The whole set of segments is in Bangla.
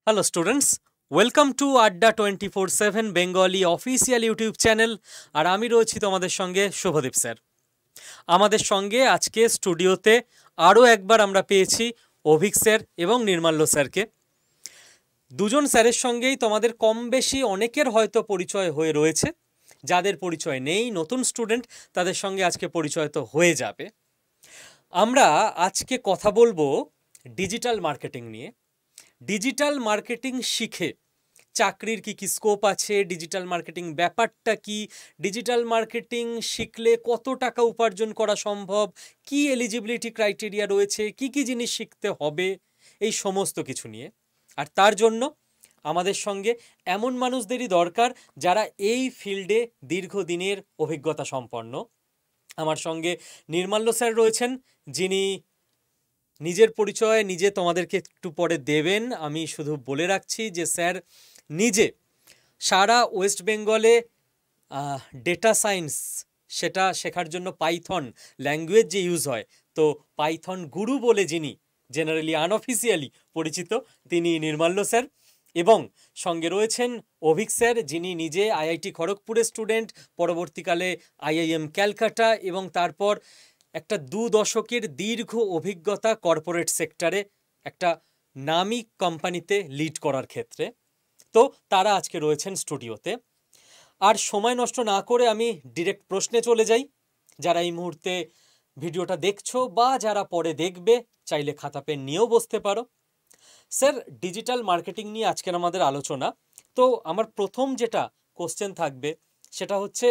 Hello students, welcome to Adda 24/7 Bengali official YouTube channel আর আমি রয়েছি তোমাদের সঙ্গে শুভদীপ স্যার। আমাদের সঙ্গে আজকে স্টুডিওতে আরও একবার আমরা পেয়েছি অভিক স্যার এবং নির্মাল্য স্যারকে। দুজন স্যারের সঙ্গেই তোমাদের কম বেশি অনেকের হয়তো পরিচয় হয়ে রয়েছে, যাদের পরিচয় নেই নতুন স্টুডেন্ট তাদের সঙ্গে আজকে পরিচয় তো হয়ে যাবে। আমরা আজকে কথা বলবো ডিজিটাল মার্কেটিং নিয়ে। ডিজিটাল মার্কেটিং শিখে চাকরির কি স্কোপ আছে, ডিজিটাল মার্কেটিং ব্যাপারটা কি, ডিজিটাল মার্কেটিং শিখলে কত টাকা উপার্জন করা সম্ভব, কি এলিজিবিলিটি ক্রাইটেরিয়া রয়েছে, কি জিনিস শিখতে হবে, এই সমস্ত কিছু নিয়ে। আর তার জন্য আমাদের সঙ্গে এমন মানুষদেরই দরকার যারা এই ফিল্ডে দীর্ঘদিনের অভিজ্ঞতা সম্পন্ন। আমার সঙ্গে নির্মাল্য স্যার রয়েছেন, যিনি নিজের পরিচয় নিজে তোমাদেরকে একটু পরে দেবেন। আমি শুধু বলে রাখছি যে স্যার নিজে সারা ওয়েস্ট বেঙ্গলে ডেটা সায়েন্স সেটা শেখার জন্য পাইথন ল্যাঙ্গুয়েজ যে ইউজ হয়, তো পাইথন গুরু বলে যিনি জেনারেলি আনঅফিসিয়ালি পরিচিত, তিনি নির্মাল্য স্যার। এবং সঙ্গে রয়েছেন অভিক স্যার, যিনি নিজে আইআইটি খড়গপুরের স্টুডেন্ট, পরবর্তীকালে আইআইএম ক্যালকাটা, এবং তারপর একটা 2 দশকের দীর্ঘ অভিজ্ঞতা কর্পোরেট সেক্টরে একটা নামী কোম্পানিতে লিড করার ক্ষেত্রে। তো তারা আজকে রয়েছেন স্টুডিওতে। আর সময় নষ্ট না করে আমি ডিরেক্ট প্রশ্নে চলে যাই। যারা এই মুহূর্তে ভিডিওটা দেখছো বা যারা পরে দেখবে, চাইলে খাতা পেন নিয়েও বসতে পারো। স্যার, ডিজিটাল মার্কেটিং নিয়ে আজকের আমাদের আলোচনা। তো আমার প্রথম যেটা কোশ্চেন থাকবে সেটা হচ্ছে,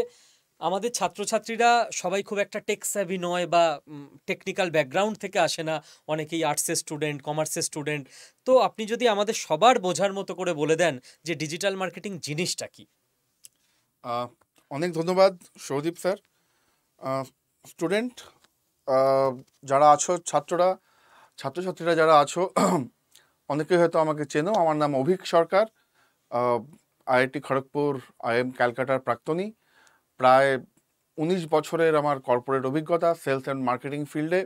আমাদের ছাত্রছাত্রীরা সবাই খুব একটা টেক স্যাভি নয় বা টেকনিক্যাল ব্যাকগ্রাউন্ড থেকে আসে না, অনেকেই আর্টসের স্টুডেন্ট, কমার্সের স্টুডেন্ট। তো আপনি যদি আমাদের সবার বোঝার মতো করে বলে দেন যে ডিজিটাল মার্কেটিং জিনিসটা কি। অনেক ধন্যবাদ সৌদীপ স্যার। স্টুডেন্ট যারা আছো, ছাত্রছাত্রীরা যারা আছো, অনেকেই হয়তো আমাকে চেনো। আমার নাম অভিক সরকার, আইআইটি খড়গপুর, আইএম ক্যালকাটার প্রাক্তনী। প্রায় 19 বছরের আমার কর্পোরেট অভিজ্ঞতা সেলস অ্যান্ড মার্কেটিং ফিল্ডে।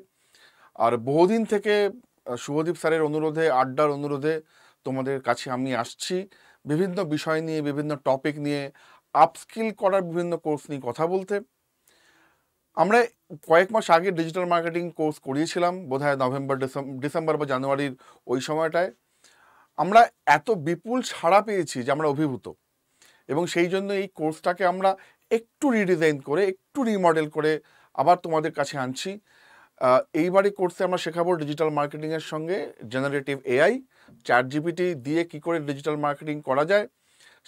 আর বহুদিন থেকে শুভদীপ স্যারের অনুরোধে, আড্ডার অনুরোধে তোমাদের কাছে আমি আসছি বিভিন্ন বিষয় নিয়ে, বিভিন্ন টপিক নিয়ে, আপস্কিল করার বিভিন্ন কোর্স নিয়ে কথা বলতে। আমরা কয়েক মাস আগে ডিজিটাল মার্কেটিং কোর্স করিয়েছিলাম, বোধহয় নভেম্বর, ডিসেম্বর বা জানুয়ারির ওই সময়টায়। আমরা এত বিপুল সাড়া পেয়েছি যে আমরা অভিভূত, এবং সেই জন্য এই কোর্সটাকে আমরা একটু রিডিজাইন করে, একটু রিমডেল করে আবার তোমাদের কাছে আনছি। এইবারে কোর্সে আমরা শেখাবো ডিজিটাল মার্কেটিংয়ের সঙ্গে জেনারেটিভ এআই, চ্যাট জিপিটি দিয়ে কী করে ডিজিটাল মার্কেটিং করা যায়,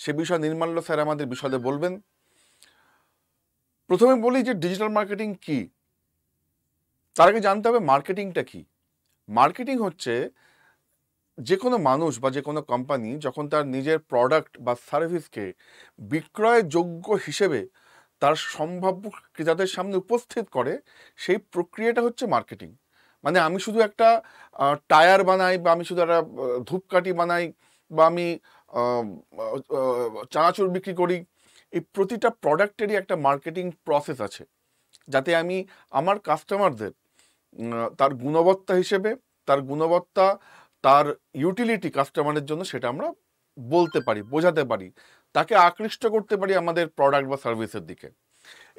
সে বিষয়ে নির্মাল্য স্যার আমাদের বিশদে বলবেন। প্রথমে বলি যে ডিজিটাল মার্কেটিং কি। তার আগে জানতে হবে মার্কেটিংটা কি। মার্কেটিং হচ্ছে যে কোনো মানুষ বা যে কোনো কোম্পানি যখন তার নিজের প্রোডাক্ট বা সার্ভিসকে বিক্রয়যোগ্য হিসেবে তার সম্ভাব্য ক্রেতাদের সামনে উপস্থিত করে, সেই প্রক্রিয়াটা হচ্ছে মার্কেটিং। মানে আমি শুধু একটা টায়ার বানাই, বা আমি শুধু একটা ধূপকাঠি বানাই, বা আমি চানাচুর বিক্রি করি, এই প্রতিটা প্রোডাক্টেরই একটা মার্কেটিং প্রসেস আছে, যাতে আমি আমার কাস্টমারদের তার গুণবত্তা হিসেবে, তার ইউটিলিটি কাস্টমারের জন্য সেটা আমরা বলতে পারি, বোঝাতে পারি, তাকে আকৃষ্ট করতে পারি আমাদের প্রোডাক্ট বা সার্ভিসের দিকে।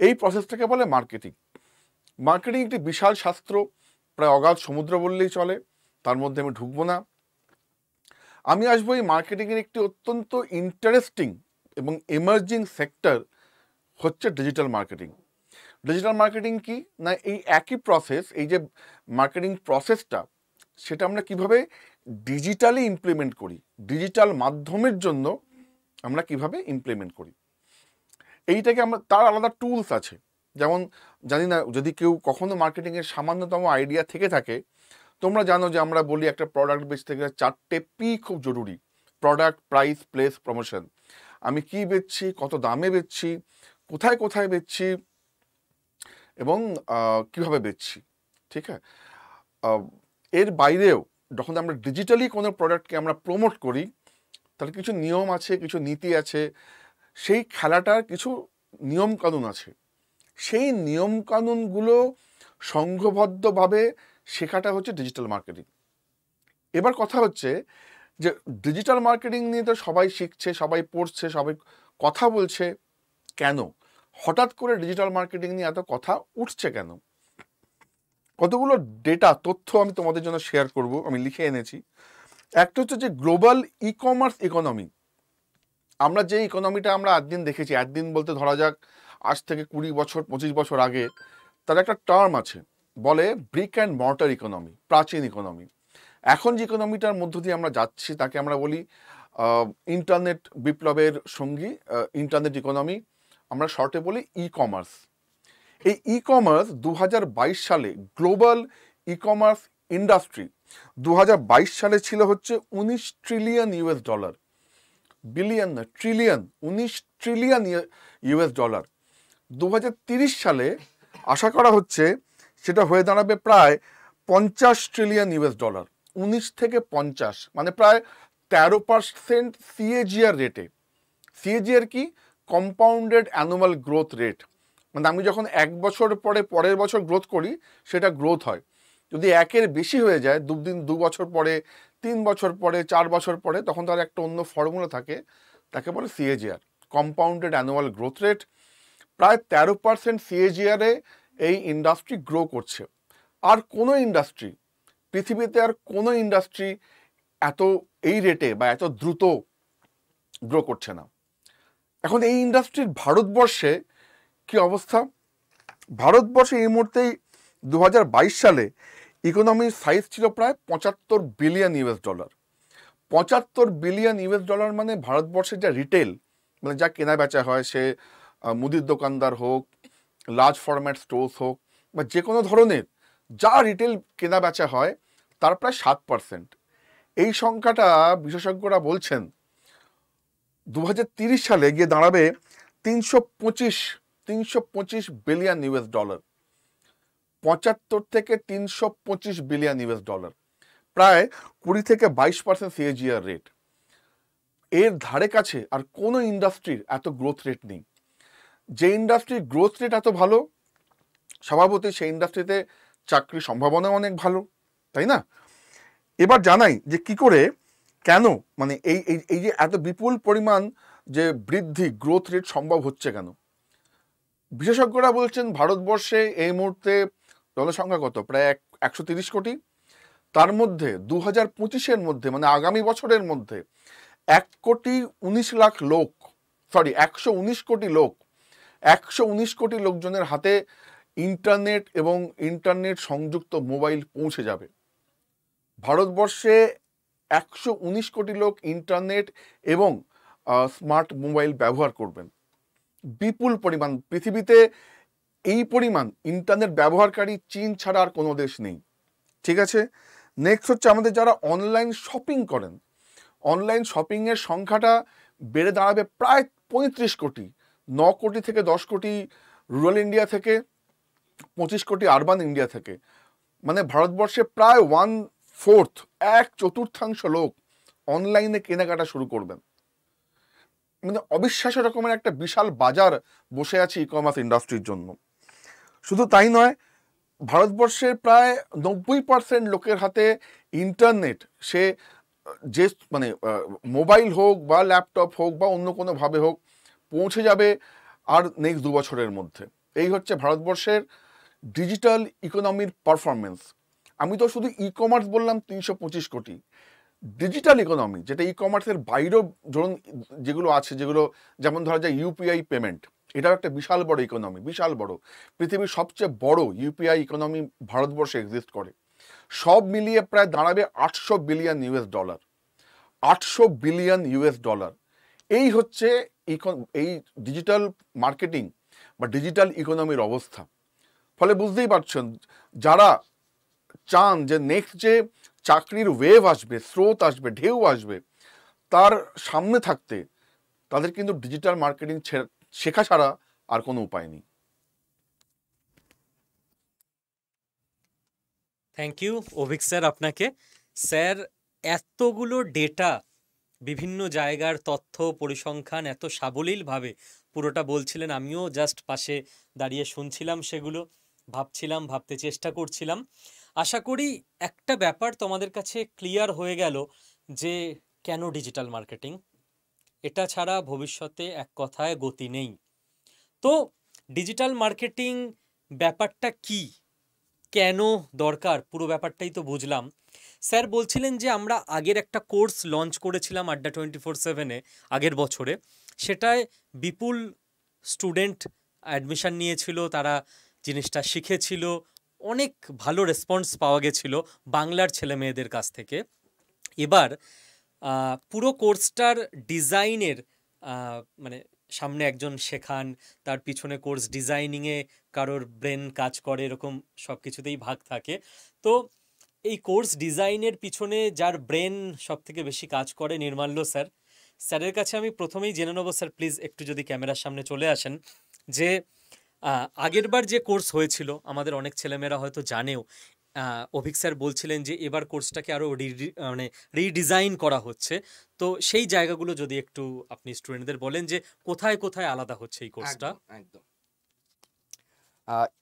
এই প্রসেসটাকে বলে মার্কেটিং। মার্কেটিং একটি বিশাল শাস্ত্র, প্রায় অগাধ সমুদ্র বললেই চলে, তার মধ্যে আমি ঢুকবো না। আমি আসবো এই মার্কেটিংয়ের একটি অত্যন্ত ইন্টারেস্টিং এবং এমার্জিং সেক্টর হচ্ছে ডিজিটাল মার্কেটিং। ডিজিটাল মার্কেটিং কি না, এই একই প্রসেস, এই যে মার্কেটিং প্রসেসটা, সেটা আমরা কিভাবে ডিজিটালি ইমপ্লিমেন্ট করি, ডিজিটাল মাধ্যমের জন্য আমরা কিভাবে ইমপ্লিমেন্ট করি, এইটাকে আমরা, তার আলাদা টুলস আছে। যেমন, জানি না যদি কেউ কখনো মার্কেটিংয়ের সামান্যতম আইডিয়া থেকে থাকে, তোমরা জানো যে আমরা বলি একটা প্রোডাক্ট বেচতে গেলে 4টে পি খুব জরুরি: প্রোডাক্ট, প্রাইস, প্লেস, প্রমোশন। আমি কি বেচছি, কত দামে বেচছি, কোথায় কোথায় বেচছি, এবং কিভাবে বেচছি। ঠিক আছে, এর বাইরেও যখন আমরা ডিজিটালি কোনো প্রোডাক্টকে আমরা প্রমোট করি, তার কিছু নিয়ম আছে, কিছু নীতি আছে, সেই খেলাটার কিছু নিয়মকানুন আছে। সেই নিয়মকানুনগুলো সংঘবদ্ধভাবে শেখাটা হচ্ছে ডিজিটাল মার্কেটিং। এবার কথা হচ্ছে যে ডিজিটাল মার্কেটিং নিয়ে তো সবাই শিখছে, সবাই পড়ছে, সবাই কথা বলছে, কেন হঠাৎ করে ডিজিটাল মার্কেটিং নিয়ে এত কথা উঠছে কেন? কতগুলো ডেটা তথ্য আমি তোমাদের জন্য শেয়ার করব, আমি লিখে এনেছি। একটা হচ্ছে যে গ্লোবাল ই কমার্স ইকোনমি। আমরা যে ইকোনমিটা আমরা একদিন দেখেছি, একদিন বলতে ধরা যাক আজ থেকে 20 বছর 25 বছর আগে, তার একটা টার্ম আছে, বলে ব্রিক অ্যান্ড মর্টার ইকোনমি, প্রাচীন ইকোনমি। এখন যে ইকোনমিটার মধ্য দিয়ে আমরা যাচ্ছি তাকে আমরা বলি ইন্টারনেট বিপ্লবের সঙ্গী, ইন্টারনেট ইকোনমি, আমরা শর্টে বলি ই কমার্স। এই ই কমার্স 2022 সালে গ্লোবাল ই কমার্স ইন্ডাস্ট্রি 2022 সালে ছিল হচ্ছে $19 ট্রিলিয়ন, বিলিয়ন না, ট্রিলিয়ন, $19 ট্রিলিয়ন। 2030 সালে আশা করা হচ্ছে সেটা হয়ে দাঁড়াবে প্রায় $50 ট্রিলিয়ন। 19 থেকে 50, মানে প্রায় 13% সিএজিআর রেটে। সিএজিআর কি? Compounded annual growth rate. মানে আমি যখন 1 বছর পরে পরের বছর গ্রোথ করি সেটা গ্রোথ হয়। যদি 1-এর বেশি হয়ে যায়, 2 বছর পরে, 3 বছর পরে, 4 বছর পরে, তখন তার একটা অন্য ফর্মুলা থাকে, তাকে বলে CAGR, compounded annual growth rate. প্রায় 13% সিএজিআরে এই ইন্ডাস্ট্রি গ্রো করছে। আর কোনো ইন্ডাস্ট্রি, পৃথিবীতে আর কোনো ইন্ডাস্ট্রি এত এই রেটে বা এত দ্রুত গ্রো করছে না। এখন এই ইন্ডাস্ট্রির ভারতবর্ষে কি অবস্থা? ভারতবর্ষে এই মুহূর্তেই 2022 সালে ইকোনমির সাইজ ছিল প্রায় $75 বিলিয়ন। $75 বিলিয়ন মানে ভারতবর্ষের যা রিটেল, মানে যা কেনা বেচা হয়, সে মুদির দোকানদার হোক, লার্জ ফরম্যাট স্টোর্স হোক, বা যে কোনো ধরনের যা রিটেল কেনা বেচা হয়, তার প্রায় 7%। এই সংখ্যাটা বিশেষজ্ঞরা বলছেন 2030 সালে গিয়ে দাঁড়াবে $325 বিলিয়ন। 75 থেকে $325 বিলিয়ন, প্রায় 20 থেকে 22% সিএজিআর রেট। এর ধারে কাছে আর কোনো ইন্ডাস্ট্রির এত গ্রোথ রেট নেই। যে ইন্ডাস্ট্রির গ্রোথ রেট এত ভালো, স্বভাবতই সেই ইন্ডাস্ট্রিতে চাকরির সম্ভাবনা অনেক ভালো, তাই না? এবার জানাই যে কি করে, কেন, মানে এই এই যে এত বিপুল পরিমাণ যে বৃদ্ধি, গ্রোথ রেট সম্ভব হচ্ছে কেন? বিশেষজ্ঞরা বলছেন ভারতবর্ষে এই মুহূর্তে জনসংখ্যা কত? প্রায় 130 কোটি। তার মধ্যে 2025-এর মধ্যে, মানে আগামী বছরের মধ্যে 1,19,00,000 লোক, 119 কোটি লোক, 119 কোটি লোকজনের হাতে ইন্টারনেট এবং ইন্টারনেট সংযুক্ত মোবাইল পৌঁছে যাবে। ভারতবর্ষে 119 কোটি লোক ইন্টারনেট এবং স্মার্ট মোবাইল ব্যবহার করবেন। বিপুল পরিমাণ, পৃথিবীতে এই পরিমাণ ইন্টারনেট ব্যবহারকারী চীন ছাড়া আর কোনো দেশ নেই। ঠিক আছে, নেক্সট হচ্ছে আমাদের যারা অনলাইন শপিং করেন, অনলাইন শপিংয়ের সংখ্যাটা বেড়ে দাঁড়াবে প্রায় 35 কোটি। 9 কোটি থেকে 10 কোটি রুরাল ইন্ডিয়া থেকে, 25 কোটি আরবান ইন্ডিয়া থেকে। মানে ভারতবর্ষে প্রায় 1/4, 1/4 লোক অনলাইনে কেনাকাটা শুরু করবেন। মানে অবিশ্বাস্য রকমের একটা বিশাল বাজার বসে আছে ই কমার্স ইন্ডাস্ট্রির জন্য। শুধু তাই নয়, ভারতবর্ষের প্রায় 90% লোকের হাতে ইন্টারনেট, সে যে মানে মোবাইল হোক বা ল্যাপটপ হোক বা অন্য কোনোভাবে হোক, পৌঁছে যাবে আর নেক্সট 2 বছরের মধ্যে। এই হচ্ছে ভারতবর্ষের ডিজিটাল ইকোনমির পারফরমেন্স। আমি তো শুধু ই কমার্স বললাম 325 কোটি। ডিজিটাল ইকোনমি, যেটা ই কমার্সের বাইরেও ধরুন যেগুলো আছে, যেগুলো যেমন ধরা যায় ইউপিআই পেমেন্ট, এটাও একটা বিশাল বড় ইকোনমি, বিশাল বড়। পৃথিবীর সবচেয়ে বড় ইউপিআই ইকোনমি ভারতবর্ষে এক্সিস্ট করে। সব মিলিয়ে প্রায় দাঁড়াবে $800 বিলিয়ন। $800 বিলিয়ন। এই হচ্ছে এই ডিজিটাল মার্কেটিং বা ডিজিটাল ইকোনমির অবস্থা। ফলে বুঝতেই পারছেন, যারা চান যে নেক্সট যে চাকরির ওয়েভ আসবে, স্রোত আসবে, ঢেউ আসবে, তার সামনে থাকতে তাদের কিন্তু ডিজিটাল মার্কেটিং শেখা ছাড়া আর কোনো উপায় নেই। থ্যাংক ইউ অভিক স্যার আপনাকে। স্যার, এতগুলো ডেটা, বিভিন্ন জায়গার তথ্য পরিসংখ্যান এত সাবলীলভাবে পুরোটা বলছিলেন, আমিও জাস্ট পাশে দাঁড়িয়ে শুনছিলাম, সেগুলো ভাবছিলাম, ভাবতে চেষ্টা করছিলাম। আশা করি একটা ব্যাপার তোমাদের কাছে ক্লিয়ার হয়ে গেল যে কেন ডিজিটাল মার্কেটিং? এটা ছাড়া ভবিষ্যতে এক কথায় গতি নেই। তো ডিজিটাল মার্কেটিং ব্যাপারটা কি, কেন দরকার, পুরো ব্যাপারটাই তো বুঝলাম। স্যার বলছিলেন যে আমরা আগের একটা কোর্স লঞ্চ করেছিলাম আড্ডা 24/7-এ আগের বছরে, সেটায় বিপুল স্টুডেন্ট অ্যাডমিশন নিয়েছিল, তারা জিনিসটা শিখেছিল, অনেক ভালো রেসপন্স পাওয়া গেছিল বাংলার ছেলে মেয়েদের কাছ থেকে। এবার পুরো কোর্সটার ডিজাইনের মানে সামনে একজন শেখান, তার পিছনে কোর্স ডিজাইনিংয়ে কারোর ব্রেন কাজ করে, এরকম সব কিছুতেই ভাগ থাকে। তো এই কোর্স ডিজাইনের পিছনে যার ব্রেন সব থেকে বেশি কাজ করে, নির্মাল্য স্যার। স্যারের কাছে আমি প্রথমেই জেনে নেবো, স্যার প্লিজ একটু যদি ক্যামেরার সামনে চলে আসেন, যে আগেরবার যে কোর্স হয়েছিল আমাদের অনেক ছেলেমেয়েরা হয়তো জানেও, অভিক স্যার বলছিলেন যে এবার কোর্সটাকে আরও মানে রিডিজাইন করা হচ্ছে। তো সেই জায়গাগুলো যদি একটু আপনি স্টুডেন্টদের বলেন যে কোথায় কোথায় আলাদা হচ্ছে এই কোর্সটা। একদম।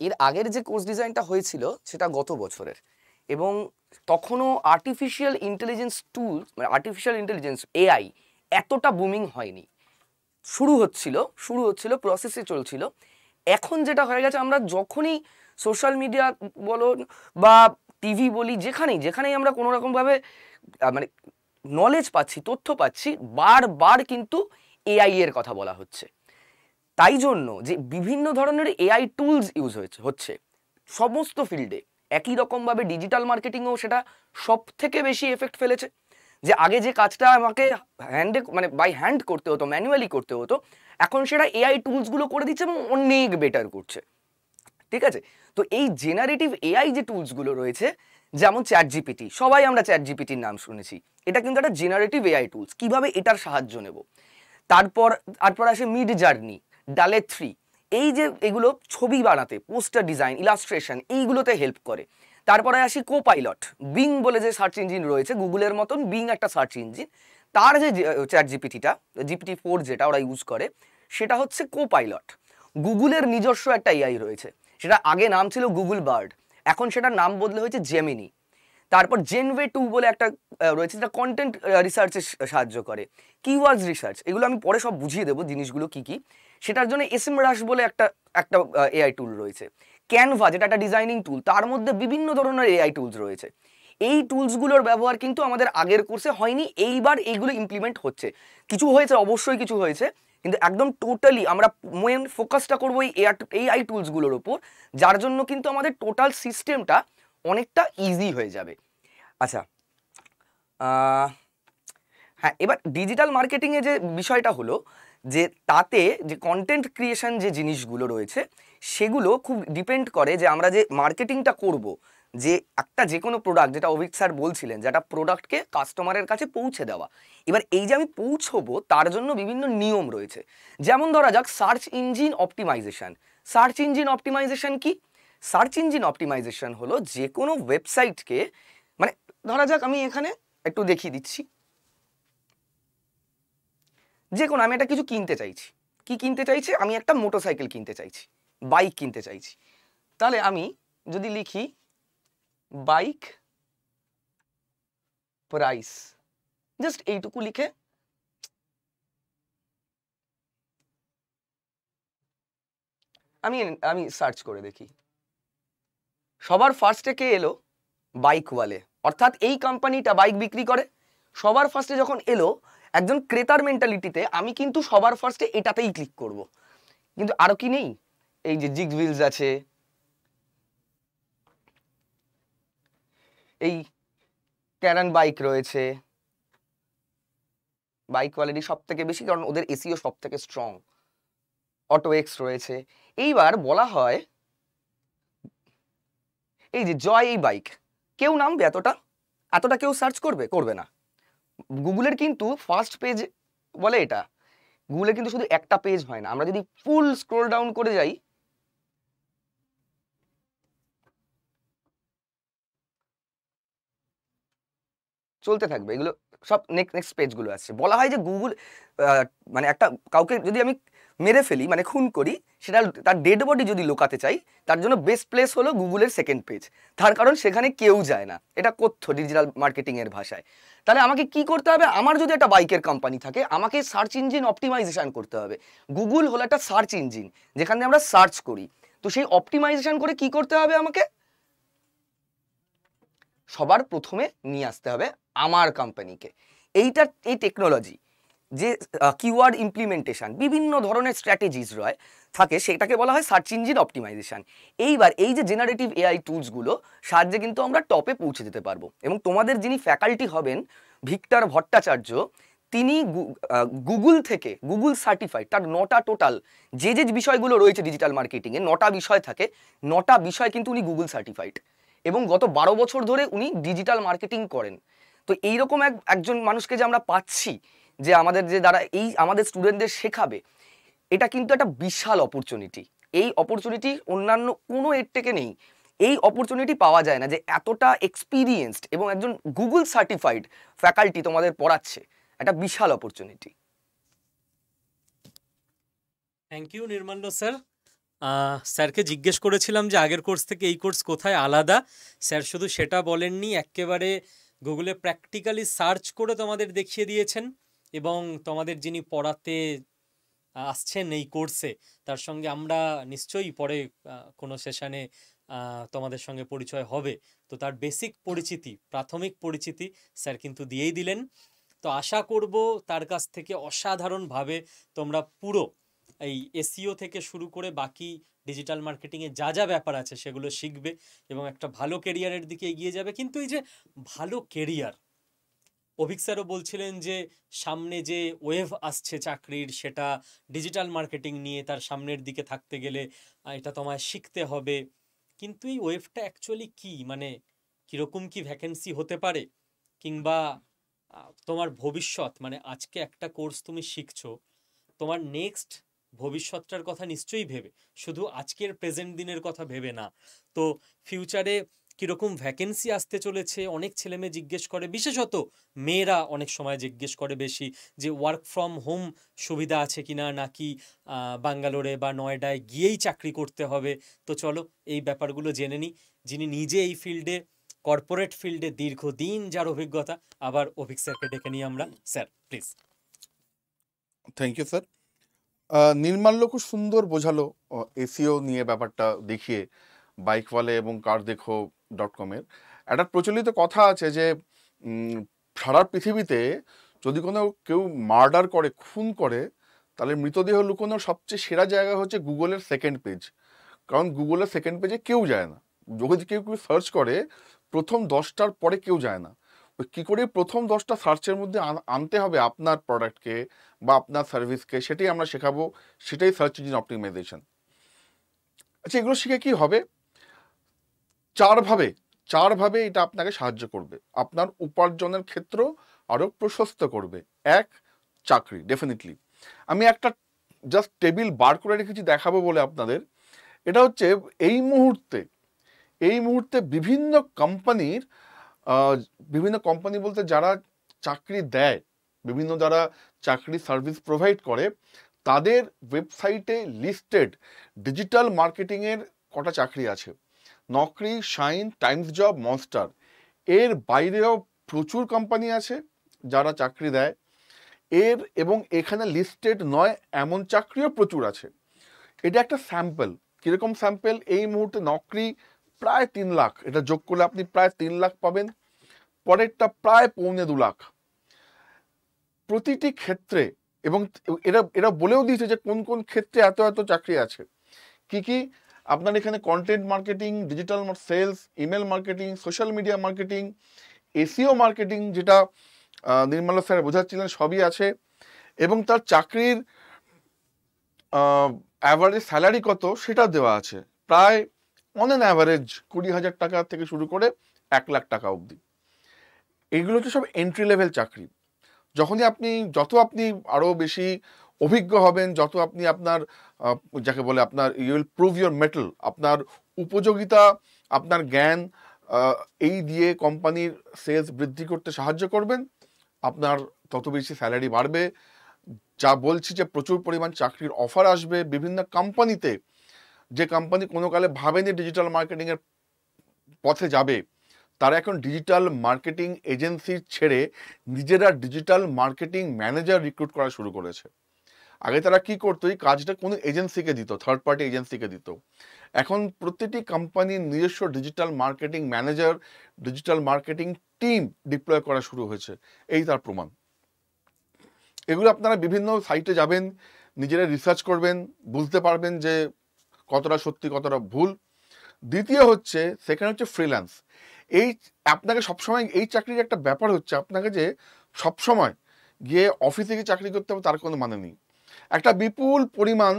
এর আগের যে কোর্স ডিজাইনটা হয়েছিল সেটা গত বছরের, এবং তখনও আর্টিফিশিয়াল ইন্টেলিজেন্স টুল, মানে আর্টিফিশিয়াল ইন্টেলিজেন্স এআই এতটা বুমিং হয়নি। শুরু হচ্ছিল প্রসেসে চলছিল। এখন যেটা হয়ে গেছে, আমরা যখনই সোশ্যাল মিডিয়া বলো বা টিভি বলি, যেখানেই আমরা কোনো রকমভাবে মানে নলেজ পাচ্ছি, তথ্য পাচ্ছি, বারবার কিন্তু এআই এর কথা বলা হচ্ছে। তাই জন্য যে বিভিন্ন ধরনের এআই টুলস ইউজ হচ্ছে সমস্ত ফিল্ডে, একই রকমভাবে ডিজিটাল মার্কেটিংয়েও সেটা সব থেকে বেশি এফেক্ট ফেলেছে। যে আগে যে কাজটা আমাকে মানে বাই হ্যান্ড করতে হতো, ম্যানুয়ালি করতে হতো, এখন সেটা এআই টুলসগুলো করে দিচ্ছে এবং অনেক বেটার করছে। ঠিক আছে, তো এই জেনারেটিভ এআই যে টুলসগুলো রয়েছে, যেমন চ্যাট জিপিটি, সবাই আমরা চ্যাট জিপিটির নাম শুনেছি, এটা কিন্তু একটা জেনারেটিভ এআই টুলস। কিভাবে এটার সাহায্য নেব? তারপর আসে মিড জার্নি, ডালে 3, এই যে এগুলো ছবি বানাতে, পোস্টার ডিজাইন, ইলাস্ট্রেশন, এইগুলোতে হেল্প করে। তারপরে আসি কোপাইলট, বিং বলে যে সার্চ ইঞ্জিন রয়েছে, গুগলের মতন বিং একটা সার্চ ইঞ্জিন, তার যে চ্যাট জিপিটিটা, GPT-4 যেটা ওরা ইউজ করে, সেটা হচ্ছে কোপাইলট। গুগলের নিজস্ব একটা এআই রয়েছে, সেটা আগে নাম ছিল গুগল বার্ড, এখন সেটার নাম বদলে হয়েছে জেমিনি। তারপর জেনওয়ে 2 বলে একটা রয়েছে, যেটা কন্টেন্ট রিসার্চে সাহায্য করে, কিওয়ার্ডস রিসার্চ, এগুলো আমি পরে সব বুঝিয়ে দেবো জিনিসগুলো কি কি। সেটার জন্য এসএমরাশ বলে একটা এআই টুল রয়েছে। ক্যানভা, যেটা একটা ডিজাইনিং টুল, তার মধ্যে বিভিন্ন ধরনের এআই টুলস রয়েছে। এই টুলসগুলোর ব্যবহার কিন্তু আমাদের আগের কোর্সে হয়নি, এইবার এইগুলো ইমপ্লিমেন্ট হচ্ছে। কিছু হয়েছে, অবশ্যই কিছু হয়েছে, কিন্তু একদম টোটালি আমরা মেন ফোকাসটা করবো এই এআই টুলসগুলোর ওপর, যার জন্য কিন্তু আমাদের টোটাল সিস্টেমটা অনেকটা ইজি হয়ে যাবে। আচ্ছা, হ্যাঁ, এবার ডিজিটাল মার্কেটিংয়ে যে বিষয়টা হলো, যে তাতে যে কন্টেন্ট ক্রিয়েশন যে জিনিসগুলো রয়েছে, সেগুলো খুব ডিপেন্ড করে যে আমরা যে মার্কেটিংটা করব, যে একটা যে কোনো প্রোডাক্ট, যেটা অভিক স্যার বলছিলেন, যে একটা প্রোডাক্টকে কাস্টমারের কাছে পৌঁছে দেওয়া। এবার এই যে আমি পৌঁছবো, তার জন্য বিভিন্ন নিয়ম রয়েছে। যেমন ধরা যাক search engine optimisation. Search engine optimisation কি? সার্চ ইঞ্জিন অপটিমাইজেশন হলো যে কোনো ওয়েবসাইটকে, মানে ধরা যাক আমি এখানে একটু দেখিয়ে দিচ্ছি, যে কোনো আমি একটা কিছু কিনতে চাইছি। কি কিনতে চাইছি? আমি একটা মোটরসাইকেল কিনতে চাইছি, বাইক কিনতে চাইছি। তাহলে আমি যদি লিখি বাইক প্রাইস, জাস্ট এইটুকু লিখে আমি সার্চ করে দেখি, সবার ফার্স্টে কে এলো? বাইকওয়ালে, অর্থাৎ এই কোম্পানিটা বাইক বিক্রি করে। সবার ফার্স্টে যখন এলো, একজন ক্রেতার মেন্টালিটিতে আমি কিন্তু সবার ফার্স্টে এটাতেই ক্লিক করব। কিন্তু আরো কি নেই? এই যে জিগ হুইলস আছে, এই ক্যানন বাইক রয়েছে, বাইক কোয়ালিটি সব থেকে বেশি, কারণ ওদের এসিও সব থেকে স্ট্রং। অটো এক্স রয়েছে। এইবার বলা হয় এই যে জয় এই বাইক, কেউ নামবে এতটা কেউ সার্চ করবে না। গুগলের কিন্তু ফার্স্ট পেজ বলে এটা, গুগলে কিন্তু শুধু একটা পেজ হয় না। আমরা যদি ফুল স্ক্রল ডাউন করে যাই, চলতে থাকবে এগুলো সব, নেক্সট পেজগুলো আসছে। বলা হয় যে গুগল মানে একটা কাউকে যদি আমি মেরে ফেলি মানে খুন করি, সেটা তার ডেড বডি যদি লোকাতে চাই, তার জন্য বেস্ট প্লেস হলো গুগলের সেকেন্ড পেজ। তার কারণ সেখানে কেউ যায় না, এটা কথ্য ডিজিটাল মার্কেটিং এর ভাষায়। তাহলে আমাকে কি করতে হবে? আমার যদি একটা বাইকের কোম্পানি থাকে, আমাকে সার্চ ইঞ্জিন অপটিমাইজেশন করতে হবে। গুগল হলো একটা সার্চ ইঞ্জিন যেখানে আমরা সার্চ করি। তো সেই অপটিমাইজেশন করে কি করতে হবে? আমাকে সবার প্রথমে নিয়ে আসতে হবে আমার কোম্পানিকে। এই টেকনোলজি যে কিওয়ার্ড ইমপ্লিমেন্টেশন, বিভিন্ন ধরনের স্ট্র্যাটেজিস থাকে, সেটাকে বলা হয় সার্চ ইঞ্জিন অপটিমাইজেশন। এইবার এই যে জেনারেটিভ এআই টুলসগুলো সাহায্যে কিন্তু আমরা টপে পৌঁছে যেতে পারবো। এবং তোমাদের যিনি ফ্যাকাল্টি হবেন ভিক্টর ভট্টাচার্য, তিনি গুগল থেকে, গুগল সার্টিফাইড, তার 9টা টোটাল যে বিষয়গুলো রয়েছে ডিজিটাল মার্কেটিংয়ে, 9টা বিষয় থাকে, 9টা বিষয় কিন্তু উনি গুগল সার্টিফাইড, এবং গত 12 বছর ধরে উনি ডিজিটাল মার্কেটিং করেন। তো এইরকম একজন মানুষকে যে আমরা পাচ্ছি, যে আমাদের যে দ্বারা এই আমাদের স্টুডেন্টদের শেখাবে, এটা কিন্তু একটা বিশাল অপরচুনিটি। এই অপরচুনিটি অন্যান্য কোনো এর থেকে নেই। এই অপরচুনিটি পাওয়া যায় না যে এতটা এক্সপিরিয়েন্সড এবং একজন গুগল সার্টিফাইড ফ্যাকাল্টি তোমাদের পড়াচ্ছে, একটা বিশাল opportunity. Thank you Nirmalya sir. স্যারকে জিজ্ঞেস করেছিলাম যে আগের কোর্স থেকে এই কোর্স কোথায় আলাদা। স্যার শুধু সেটা বলেননি, একেবারে গুগলে প্র্যাকটিক্যালি সার্চ করে তোমাদের দেখিয়ে দিয়েছেন, এবং তোমাদের যিনি পড়াতে আসছেন এই কোর্সে, তার সঙ্গে আমরা নিশ্চয়ই পরে কোনো সেশনে তোমাদের সঙ্গে পরিচয় হবে। তো তার বেসিক পরিচিতি, প্রাথমিক পরিচিতি স্যার কিন্তু দিয়েই দিলেন। তো আশা করব তার কাছ থেকে অসাধারণভাবে তোমরা পুরো এই এসইও থেকে শুরু করে বাকি ডিজিটাল মার্কেটিংয়ে যা যা ব্যাপার আছে সেগুলো শিখবে এবং একটা ভালো কেরিয়ারের দিকে এগিয়ে যাবে। কিন্তু এই যে ভালো কেরিয়ার, অভিক স্যারও বলছিলেন যে সামনে যে ওয়েভ আসছে চাকরির, সেটা ডিজিটাল মার্কেটিং নিয়ে, তার সামনের দিকে থাকতে গেলে এটা তোমায় শিখতে হবে। কিন্তু এই ওয়েভটা অ্যাকচুয়ালি কি, মানে কীরকম কি ভ্যাকেন্সি হতে পারে, কিংবা তোমার ভবিষ্যৎ, মানে আজকে একটা কোর্স তুমি শিখছো, তোমার নেক্সট ভবিষ্যৎটার কথা নিশ্চয়ই ভেবে, শুধু আজকের প্রেজেন্ট দিনের কথা ভেবে না। তো ফিউচারে কীরকম ভ্যাকেন্সি আসতে চলেছে, অনেক ছেলেমেয়ে জিজ্ঞেস করে, বিশেষত মেয়েরা অনেক সময় জিজ্ঞেস করে বেশি, যে ওয়ার্ক ফ্রম হোম সুবিধা আছে কিনা, নাকি ব্যাঙ্গালোরে বা নয়ডায় গিয়েই চাকরি করতে হবে। তো চলো এই ব্যাপারগুলো জেনে নিই। যিনি নিজে এই ফিল্ডে, কর্পোরেট ফিল্ডে দীর্ঘদিন যার অভিজ্ঞতা, আবার অভিক স্যারকে ডেকে নিই আমরা। Sir please. Thank you sir. Nirmalya খুব সুন্দর বোঝালো এসিও নিয়ে ব্যাপারটা দেখিয়ে, বাইকওয়ালে এবং কারদেখো.com-এর একটা প্রচলিত কথা আছে যে সারা পৃথিবীতে যদি কোনো কেউ মার্ডার করে, খুন করে, তাহলে মৃতদেহ লুকোনোর সবচেয়ে সেরা জায়গা হচ্ছে গুগলের সেকেন্ড পেজ। কারণ গুগলের সেকেন্ড পেজে কেউ যায় না। যদি কেউ সার্চ করে, প্রথম 10টার পরে কেউ যায় না। কী করে প্রথম 10টা সার্চের মধ্যে আনতে হবে আপনার প্রোডাক্টকে বা আপনার সার্ভিসকে, সেটাই আমরা শেখাবো। সেটাই সার্চ ইঞ্জিন অপটিমাইজেশন। আচ্ছা, এগুলো শিখে কি হবে? চারভাবে এটা আপনাকে সাহায্য করবে। আপনার উপার্জনের ক্ষেত্র আরও প্রশস্ত করবে। এক, চাকরি, ডেফিনেটলি। আমি একটা জাস্ট টেবিল বার করে রেখেছি দেখাবো বলে আপনাদের। এটা হচ্ছে এই মুহূর্তে বিভিন্ন কোম্পানি বলতে যারা চাকরি দেয়, বিভিন্ন যারা চাকরি সার্ভিস প্রোভাইড করে, তাদের ওয়েবসাইটে লিস্টেড ডিজিটাল মার্কেটিংয়ের কটা চাকরি আছে। নকরি, শাইন, টাইমস জব, মনস্টার, এর বাইরেও প্রচুর কোম্পানি আছে যারা চাকরি দেয়। এবং এখানে লিস্টেড নয় এমন চাকরিও প্রচুর আছে। এটা একটা স্যাম্পল। কীরকম স্যাম্পল? এই মুহূর্তে নকরি প্রায় 3 লাখ, এটা যোগ করলে আপনি প্রায় 3 লাখ পাবেন। পরেরটা প্রায় 2.25 লাখ। প্রতিটি ক্ষেত্রে, এবং এরা বলেও দিয়েছে যে কোন কোন ক্ষেত্রে এত এত চাকরি আছে। কি আপনার এখানে content marketing, digital sales, email marketing, social media marketing, SEO marketing, যেটা নির্মলা স্যার বোঝাচ্ছিলেন, সবই আছে। এবং তার চাকরির অ্যাভারেজ স্যালারি কত সেটা দেওয়া আছে। প্রায় অন অ্যান অ্যাভারেজ 20,000 টাকা থেকে শুরু করে 1 লাখ টাকা অবধি। এগুলো হচ্ছে সব এন্ট্রি লেভেল চাকরি। যত আপনি আরও বেশি অভিজ্ঞ হবেন, যত আপনি আপনার যাকে বলে আপনার you will prove your mettle, আপনার উপযোগিতা, আপনার জ্ঞান, এই দিয়ে কোম্পানির সেলস বৃদ্ধি করতে সাহায্য করবেন, আপনার তত বেশি স্যালারি বাড়বে। যা বলছি যে প্রচুর পরিমাণ চাকরির অফার আসবে বিভিন্ন কোম্পানিতে, যে কোম্পানি কোনো কালে ভাবেনি ডিজিটাল মার্কেটিংয়ের পথে যাবে, তারা এখন ডিজিটাল মার্কেটিং এজেন্সি ছেড়ে নিজেরা ডিজিটাল মার্কেটিং ম্যানেজার রিক্রুট করা শুরু করেছে। আগে তারা কি করতো, এই কাজটা কোনো এজেন্সিকে দিত, থার্ড পার্টি এজেন্সিকে দিত। এখন প্রতিটি কোম্পানির নিজস্ব digital marketing manager, digital marketing team deploy করা শুরু হয়েছে। এই তার প্রমাণ। এগুলো আপনারা বিভিন্ন সাইটে যাবেন, নিজেরা রিসার্চ করবেন, বুঝতে পারবেন যে কতটা সত্যি কতটা ভুল। দ্বিতীয় হচ্ছে, সেখানে হচ্ছে ফ্রিল্যান্স। এই আপনাকে সবসময়, এই চাকরির একটা ব্যাপার হচ্ছে, আপনাকে যে সবসময় গিয়ে অফিসে গিয়ে চাকরি করতে হবে তার কোনো মানে নেই। একটা বিপুল পরিমাণ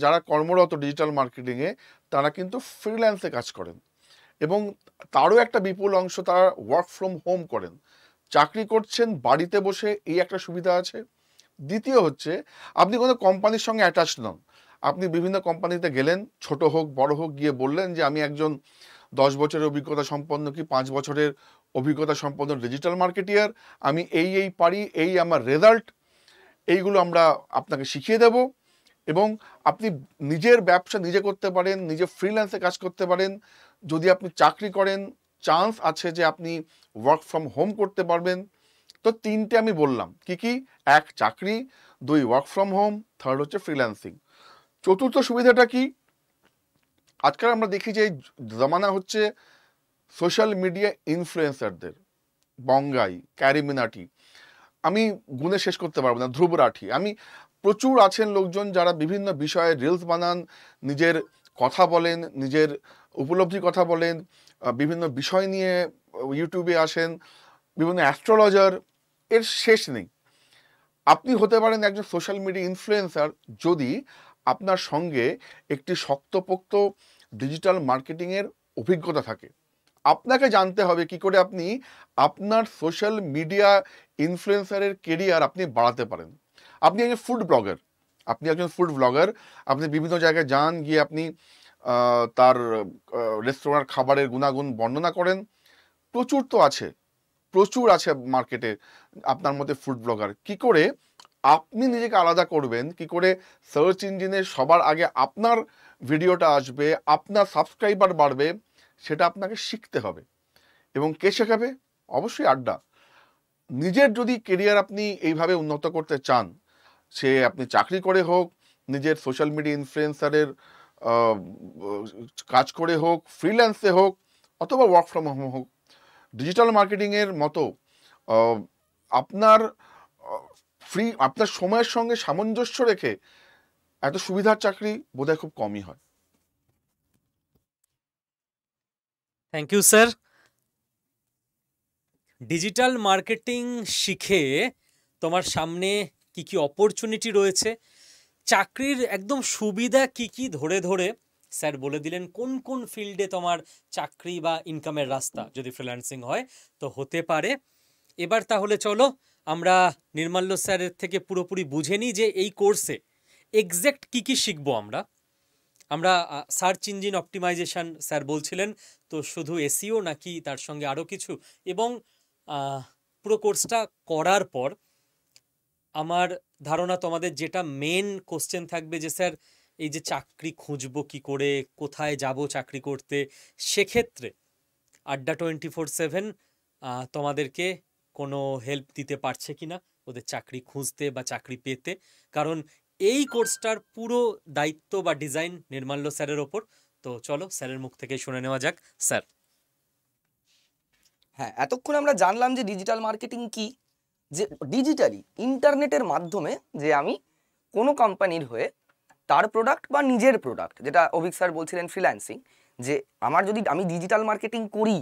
যারা কর্মরত ডিজিটাল মার্কেটিংয়ে, তারা কিন্তু ফ্রিল্যান্সে কাজ করেন, এবং তারও একটা বিপুল অংশ তারা ওয়ার্ক ফ্রম হোম করেন, চাকরি করছেন বাড়িতে বসে। এই একটা সুবিধা আছে। দ্বিতীয় হচ্ছে, আপনি কোনো কোম্পানির সঙ্গে অ্যাটাচ নন। আপনি বিভিন্ন কোম্পানিতে গেলেন, ছোট হোক বড় হোক, গিয়ে বললেন যে আমি একজন 10 বছরের অভিজ্ঞতা সম্পন্ন কি 5 বছরের অভিজ্ঞতা সম্পন্ন ডিজিটাল মার্কেটিয়ার, আমি এই পারি, এই আমার রেজাল্ট, এইগুলো আমরা আপনাকে শিখিয়ে দেব, এবং আপনি নিজের ব্যবসা নিজে করতে পারেন, নিজে ফ্রিল্যান্সে কাজ করতে পারেন। যদি আপনি চাকরি করেন, চান্স আছে যে আপনি ওয়ার্ক ফ্রম হোম করতে পারবেন। তো তিনটে আমি বললাম কি কি: 1 চাকরি, 2 ওয়ার্ক ফ্রম হোম, 3rd হচ্ছে ফ্রিল্যান্সিং। চতুর্থ সুবিধাটা কি? আজকাল আমরা দেখি যে জমানা হচ্ছে সোশ্যাল মিডিয়া ইনফ্লুয়েন্সারদের, বঙ্গাই, ক্যারিমিনাটি, আমি গুণে শেষ করতে পারবো না, ধ্রুব রাঠি, আমি প্রচুর আছেন লোকজন যারা বিভিন্ন বিষয়ে রিলস বানান, নিজের কথা বলেন, নিজের উপলব্ধির কথা বলেন, বিভিন্ন বিষয় নিয়ে ইউটিউবে আসেন, বিভিন্ন অ্যাস্ট্রোলজার, এর শেষ নেই। আপনি হতে পারেন একজন সোশ্যাল মিডিয়া ইনফ্লুয়েন্সার যদি আপনার সঙ্গে একটি শক্তপোক্ত ডিজিটাল মার্কেটিংয়ের অভিজ্ঞতা থাকে। আপনাকে জানতে হবে কি করে আপনি আপনার সোশ্যাল মিডিয়া ইনফ্লুয়েন্সারের কেরিয়ার আপনি বাড়াতে পারেন। আপনি একজন ফুড ব্লগার, আপনি বিভিন্ন জায়গায় যান, গিয়ে আপনি তার রেস্তোরাঁর খাবারের গুণাগুণ বর্ণনা করেন। প্রচুর আছে মার্কেটে আপনার মধ্যে ফুড ব্লগার। কি করে আপনি নিজেকে আলাদা করবেন, কি করে সার্চ ইঞ্জিনে সবার আগে আপনার ভিডিওটা আসবে, আপনার সাবস্ক্রাইবার বাড়বে, সেটা আপনাকে শিখতে হবে। এবং কে শেখাবে? অবশ্যই আড্ডা। নিজের যদি কেরিয়ার আপনি এইভাবে উন্নত করতে চান, সে আপনি চাকরি করে হোক, নিজের সোশ্যাল মিডিয়া ইনফ্লুয়েন্সারের কাজ করে হোক, ফ্রিল্যান্সে হোক, অথবা ওয়ার্ক ফ্রম হোম হোক, ডিজিটাল মার্কেটিংয়ের মতো আপনার আপনার সময়ের সঙ্গে সামঞ্জস্য রেখে এত সুবিধার চাকরি বোধহয় খুব কমই হয়। Thank you sir. Digital marketing শিখে তোমার সামনে কি কি অপরচুনিটি রয়েছে, চাকরির একদম সুবিধা কি কি ধরে ধরে স্যার বলে দিলেন কোন কোন ফিল্ডে তোমার চাকরি বা ইনকামের রাস্তা যদি ফ্রিল্যান্সিং হয় তো হতে পারে। এবার তাহলে চলো আমরা নির্মাল্য স্যারের থেকে পুরোপুরি বুঝে নিই যে এই কোর্সে এক্স্যাক্ট কি কি শিখবো আমরা সার্চ ইঞ্জিন অপটিমাইজেশন স্যার বলছিলেন, তো শুধু এসইও নাকি তার সঙ্গে আরও কিছু? এবং পুরো কোর্সটা করার পর আমার ধারণা তোমাদের যেটা মেন কোশ্চেন থাকবে যে স্যার এই যে চাকরি খুঁজবো কি করে, কোথায় যাব চাকরি করতে, সেক্ষেত্রে আড্ডা 24/7 তোমাদেরকে কোনো হেল্প দিতে পারছে কিনা ওদের চাকরি খুঁজতে বা চাকরি পেতে। কারণ এই কোর্সটার পুরো দায়িত্ব বা ডিজাইন নির্মাল্য স্যারের ওপর। তো চলো স্যারের মুখ থেকে শুনে নেওয়া যাক। স্যার, হ্যাঁ, এতক্ষণ আমরা জানলাম যে ডিজিটাল মার্কেটিং কি, যে ডিজিটালি ইন্টারনেটের মাধ্যমে যে আমি কোনো কোম্পানির হয়ে তার প্রোডাক্ট বা নিজের প্রোডাক্ট, যেটা অভিক স্যার বলছিলেন ফ্রিল্যান্সিং, যে আমি ডিজিটাল মার্কেটিং করি,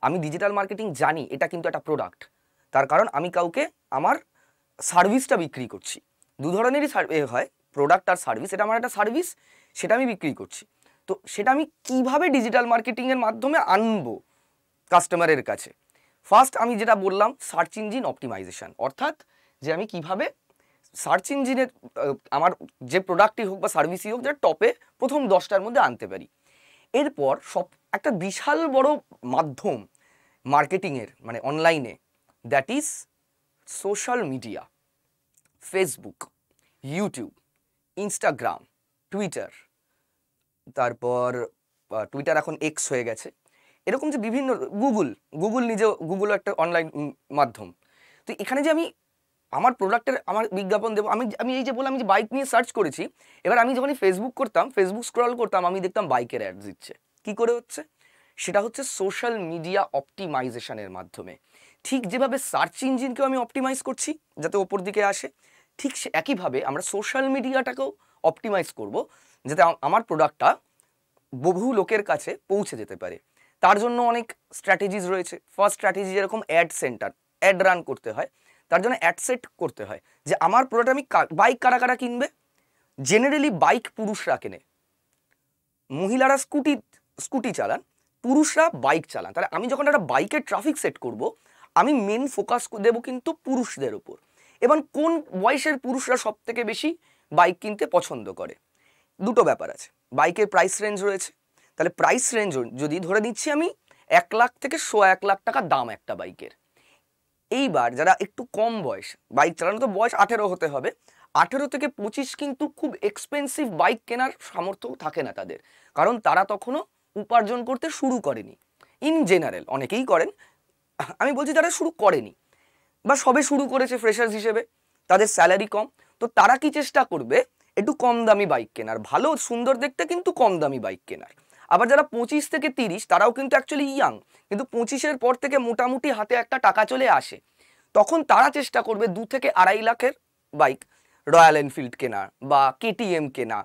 আমি ডিজিটাল মার্কেটিং জানি, এটা কিন্তু একটা প্রোডাক্ট। তার কারণ আমি কাউকে আমার সার্ভিসটা বিক্রি করছি। দু ধরনেরই হয়, প্রোডাক্ট আর সার্ভিস। এটা আমার একটা সার্ভিস, সেটা আমি বিক্রি করছি। তো সেটা আমি কিভাবে ডিজিটাল মার্কেটিংয়ের মাধ্যমে আনবো কাস্টমারের কাছে? ফার্স্ট আমি যেটা বললাম, সার্চ ইঞ্জিন অপটিমাইজেশন, অর্থাৎ যে আমি কিভাবে সার্চ ইঞ্জিনের আমার যে প্রোডাক্টই হোক বা সার্ভিসই হোক, যেটা টপে প্রথম 10টার মধ্যে আনতে পারি। এরপর একটা বিশাল বড় মাধ্যম মার্কেটিংয়ের, মানে অনলাইনে, that is social media, Facebook, YouTube, Instagram, Twitter, তারপর টুইটার এখন এক্স হয়ে গেছে, এরকম যে বিভিন্ন, গুগল নিজেও, গুগলও একটা অনলাইন মাধ্যম। তো এখানে যে আমি আমার প্রোডাক্টের আমার বিজ্ঞাপন দেবো, আমি এই যে বললাম, আমি যে বাইক নিয়ে সার্চ করেছি, এবার আমি যখনই ফেসবুক করতাম, ফেসবুক স্ক্রল করতাম, আমি দেখতাম বাইকের অ্যাড দিচ্ছে। কি করে হচ্ছে? সেটা হচ্ছে সোশ্যাল মিডিয়া অপটিমাইজেশনের মাধ্যমে। ঠিক যেভাবে সার্চ ইঞ্জিনকেও আমি অপটিমাইজ করছি যাতে ওপর দিকে আসে, ঠিক একইভাবে আমরা সোশ্যাল মিডিয়াটাকেও অপটিমাইজ করব যাতে আমার প্রোডাক্টটা বহু লোকের কাছে পৌঁছে যেতে পারে। তার জন্য অনেক স্ট্র্যাটেজিস রয়েছে। ফার্স্ট স্ট্র্যাটেজি যেরকম অ্যাড সেন্টার, অ্যাড রান করতে হয়, তার জন্য অ্যাড সেট করতে হয় যে আমার প্রোডাক্ট আমি বাইক কারা কারা কিনবে। জেনারেলি বাইক পুরুষরা কেনে, মহিলারা স্কুটি চালান, পুরুষরা বাইক চালান। তাহলে আমি যখন একটা বাইকের ট্রাফিক সেট করব, আমি মেন ফোকাস দেবো কিন্তু পুরুষদের উপর। এবং কোন বয়সের পুরুষরা সব থেকে বেশি বাইক কিনতে পছন্দ করে? দুটো ব্যাপার আছে। বাইকের প্রাইস রেঞ্জ রয়েছে, তাহলে প্রাইস রেঞ্জ যদি ধরে নিচ্ছি আমি 1 লাখ থেকে 1.25 লাখ টাকা দাম একটা বাইকের। এইবার যারা একটু কম বয়স, বাইক চালানো তো বয়স 18 হতে হবে, 18 থেকে 25 কিন্তু খুব এক্সপেন্সিভ বাইক কেনার সামর্থ্য থাকে না তাদের, কারণ তারা তখনও উপার্জন করতে শুরু করেনি। ইন জেনারেল অনেকেই করেন, আমি বলছি যারা শুরু করেনি বা সবে শুরু করেছে ফ্রেশার্স হিসেবে, তাদের স্যালারি কম, তো তারা কি চেষ্টা করবে? একটু কম দামি বাইক কেনার, ভালো সুন্দর দেখতে কিন্তু কম দামি বাইক কেনার। আবার যারা 25 থেকে 30, তারাও কিন্তু অ্যাকচুয়ালি ইয়াং, কিন্তু 25-এর পর থেকে মোটামুটি হাতে একটা টাকা চলে আসে, তখন তারা চেষ্টা করবে 2 থেকে 2.5 লাখের বাইক, রয়্যাল এনফিল্ড কেনা বা কেটিএম কেনা,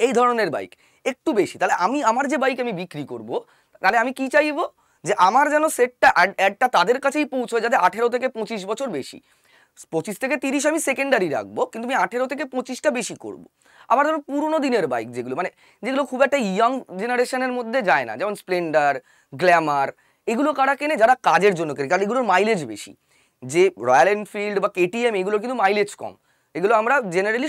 এই ধরনের বাইক একটু বেশি। তাহলে আমি আমার যে বাইক আমি বিক্রি করব, তাহলে আমি কি চাইবো? যে আমার যেন সেটটা অ্যাডটা তাদের কাছেই পৌঁছয় যাতে 18 থেকে 25 বছর বেশি। 25 থেকে 30 আমি সেকেন্ডারি রাখবো, কিন্তু আমি 18 থেকে 25টা বেশি করব। আবার ধরো পুরোনো দিনের বাইক যেগুলো, মানে যেগুলো খুব একটা ইয়াং জেনারেশনের মধ্যে যায় না, যেমন স্প্লেন্ডার, গ্ল্যামার, এগুলো কারা কেনে? যারা কাজের জন্য কেনে, কারণ এগুলোর মাইলেজ বেশি। যে রয়্যাল এনফিল্ড বা কেটিএম, এগুলো কিন্তু মাইলেজ কম, এগুলো আমরা জেনারেলি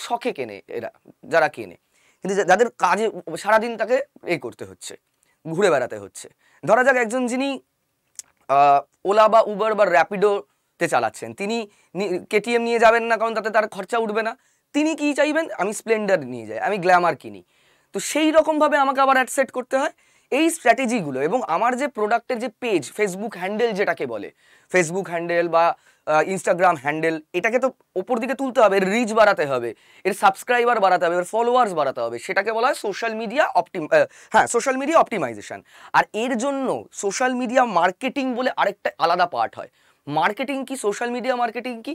শখে কেনে এরা, যারা কেনে। কিন্তু যাদের কাজে সারাদিন তাকে করতে হচ্ছে, ঘুরে বেড়াতে হচ্ছে। ধরা যাক একজন যিনি ওলা বা উবার বা র্যাপিডোতে চালাচ্ছেন, তিনি কেটিএম নিয়ে যাবেন না, কারণ তাতে তার খরচা উঠবে না। তিনি কি চাইবেন? আমি স্প্লেন্ডার নিয়ে যাই, আমি গ্ল্যামার কিনি। তো সেই রকমভাবে আমাকে আবার অ্যাড সেট করতে হয়। এই স্ট্র্যাটেজিগুলো এবং আমার যে প্রোডাক্টের যে পেজ, ফেসবুক হ্যান্ডেল যেটাকে বলে, ফেসবুক হ্যান্ডেল বা ইনস্টাগ্রাম হ্যান্ডেল, এটাকে তো ওপর দিকে তুলতে হবে, এর রিচ বাড়াতে হবে, এর সাবস্ক্রাইবার বাড়াতে হবে, এর ফলোয়ার্স বাড়াতে হবে। সেটাকে বলা হয় সোশ্যাল মিডিয়া অপটিমাইজেশন। আর এর জন্য সোশ্যাল মিডিয়া মার্কেটিং বলে আরেকটা আলাদা পার্ট হয়। মার্কেটিং কি? সোশ্যাল মিডিয়া মার্কেটিং কি?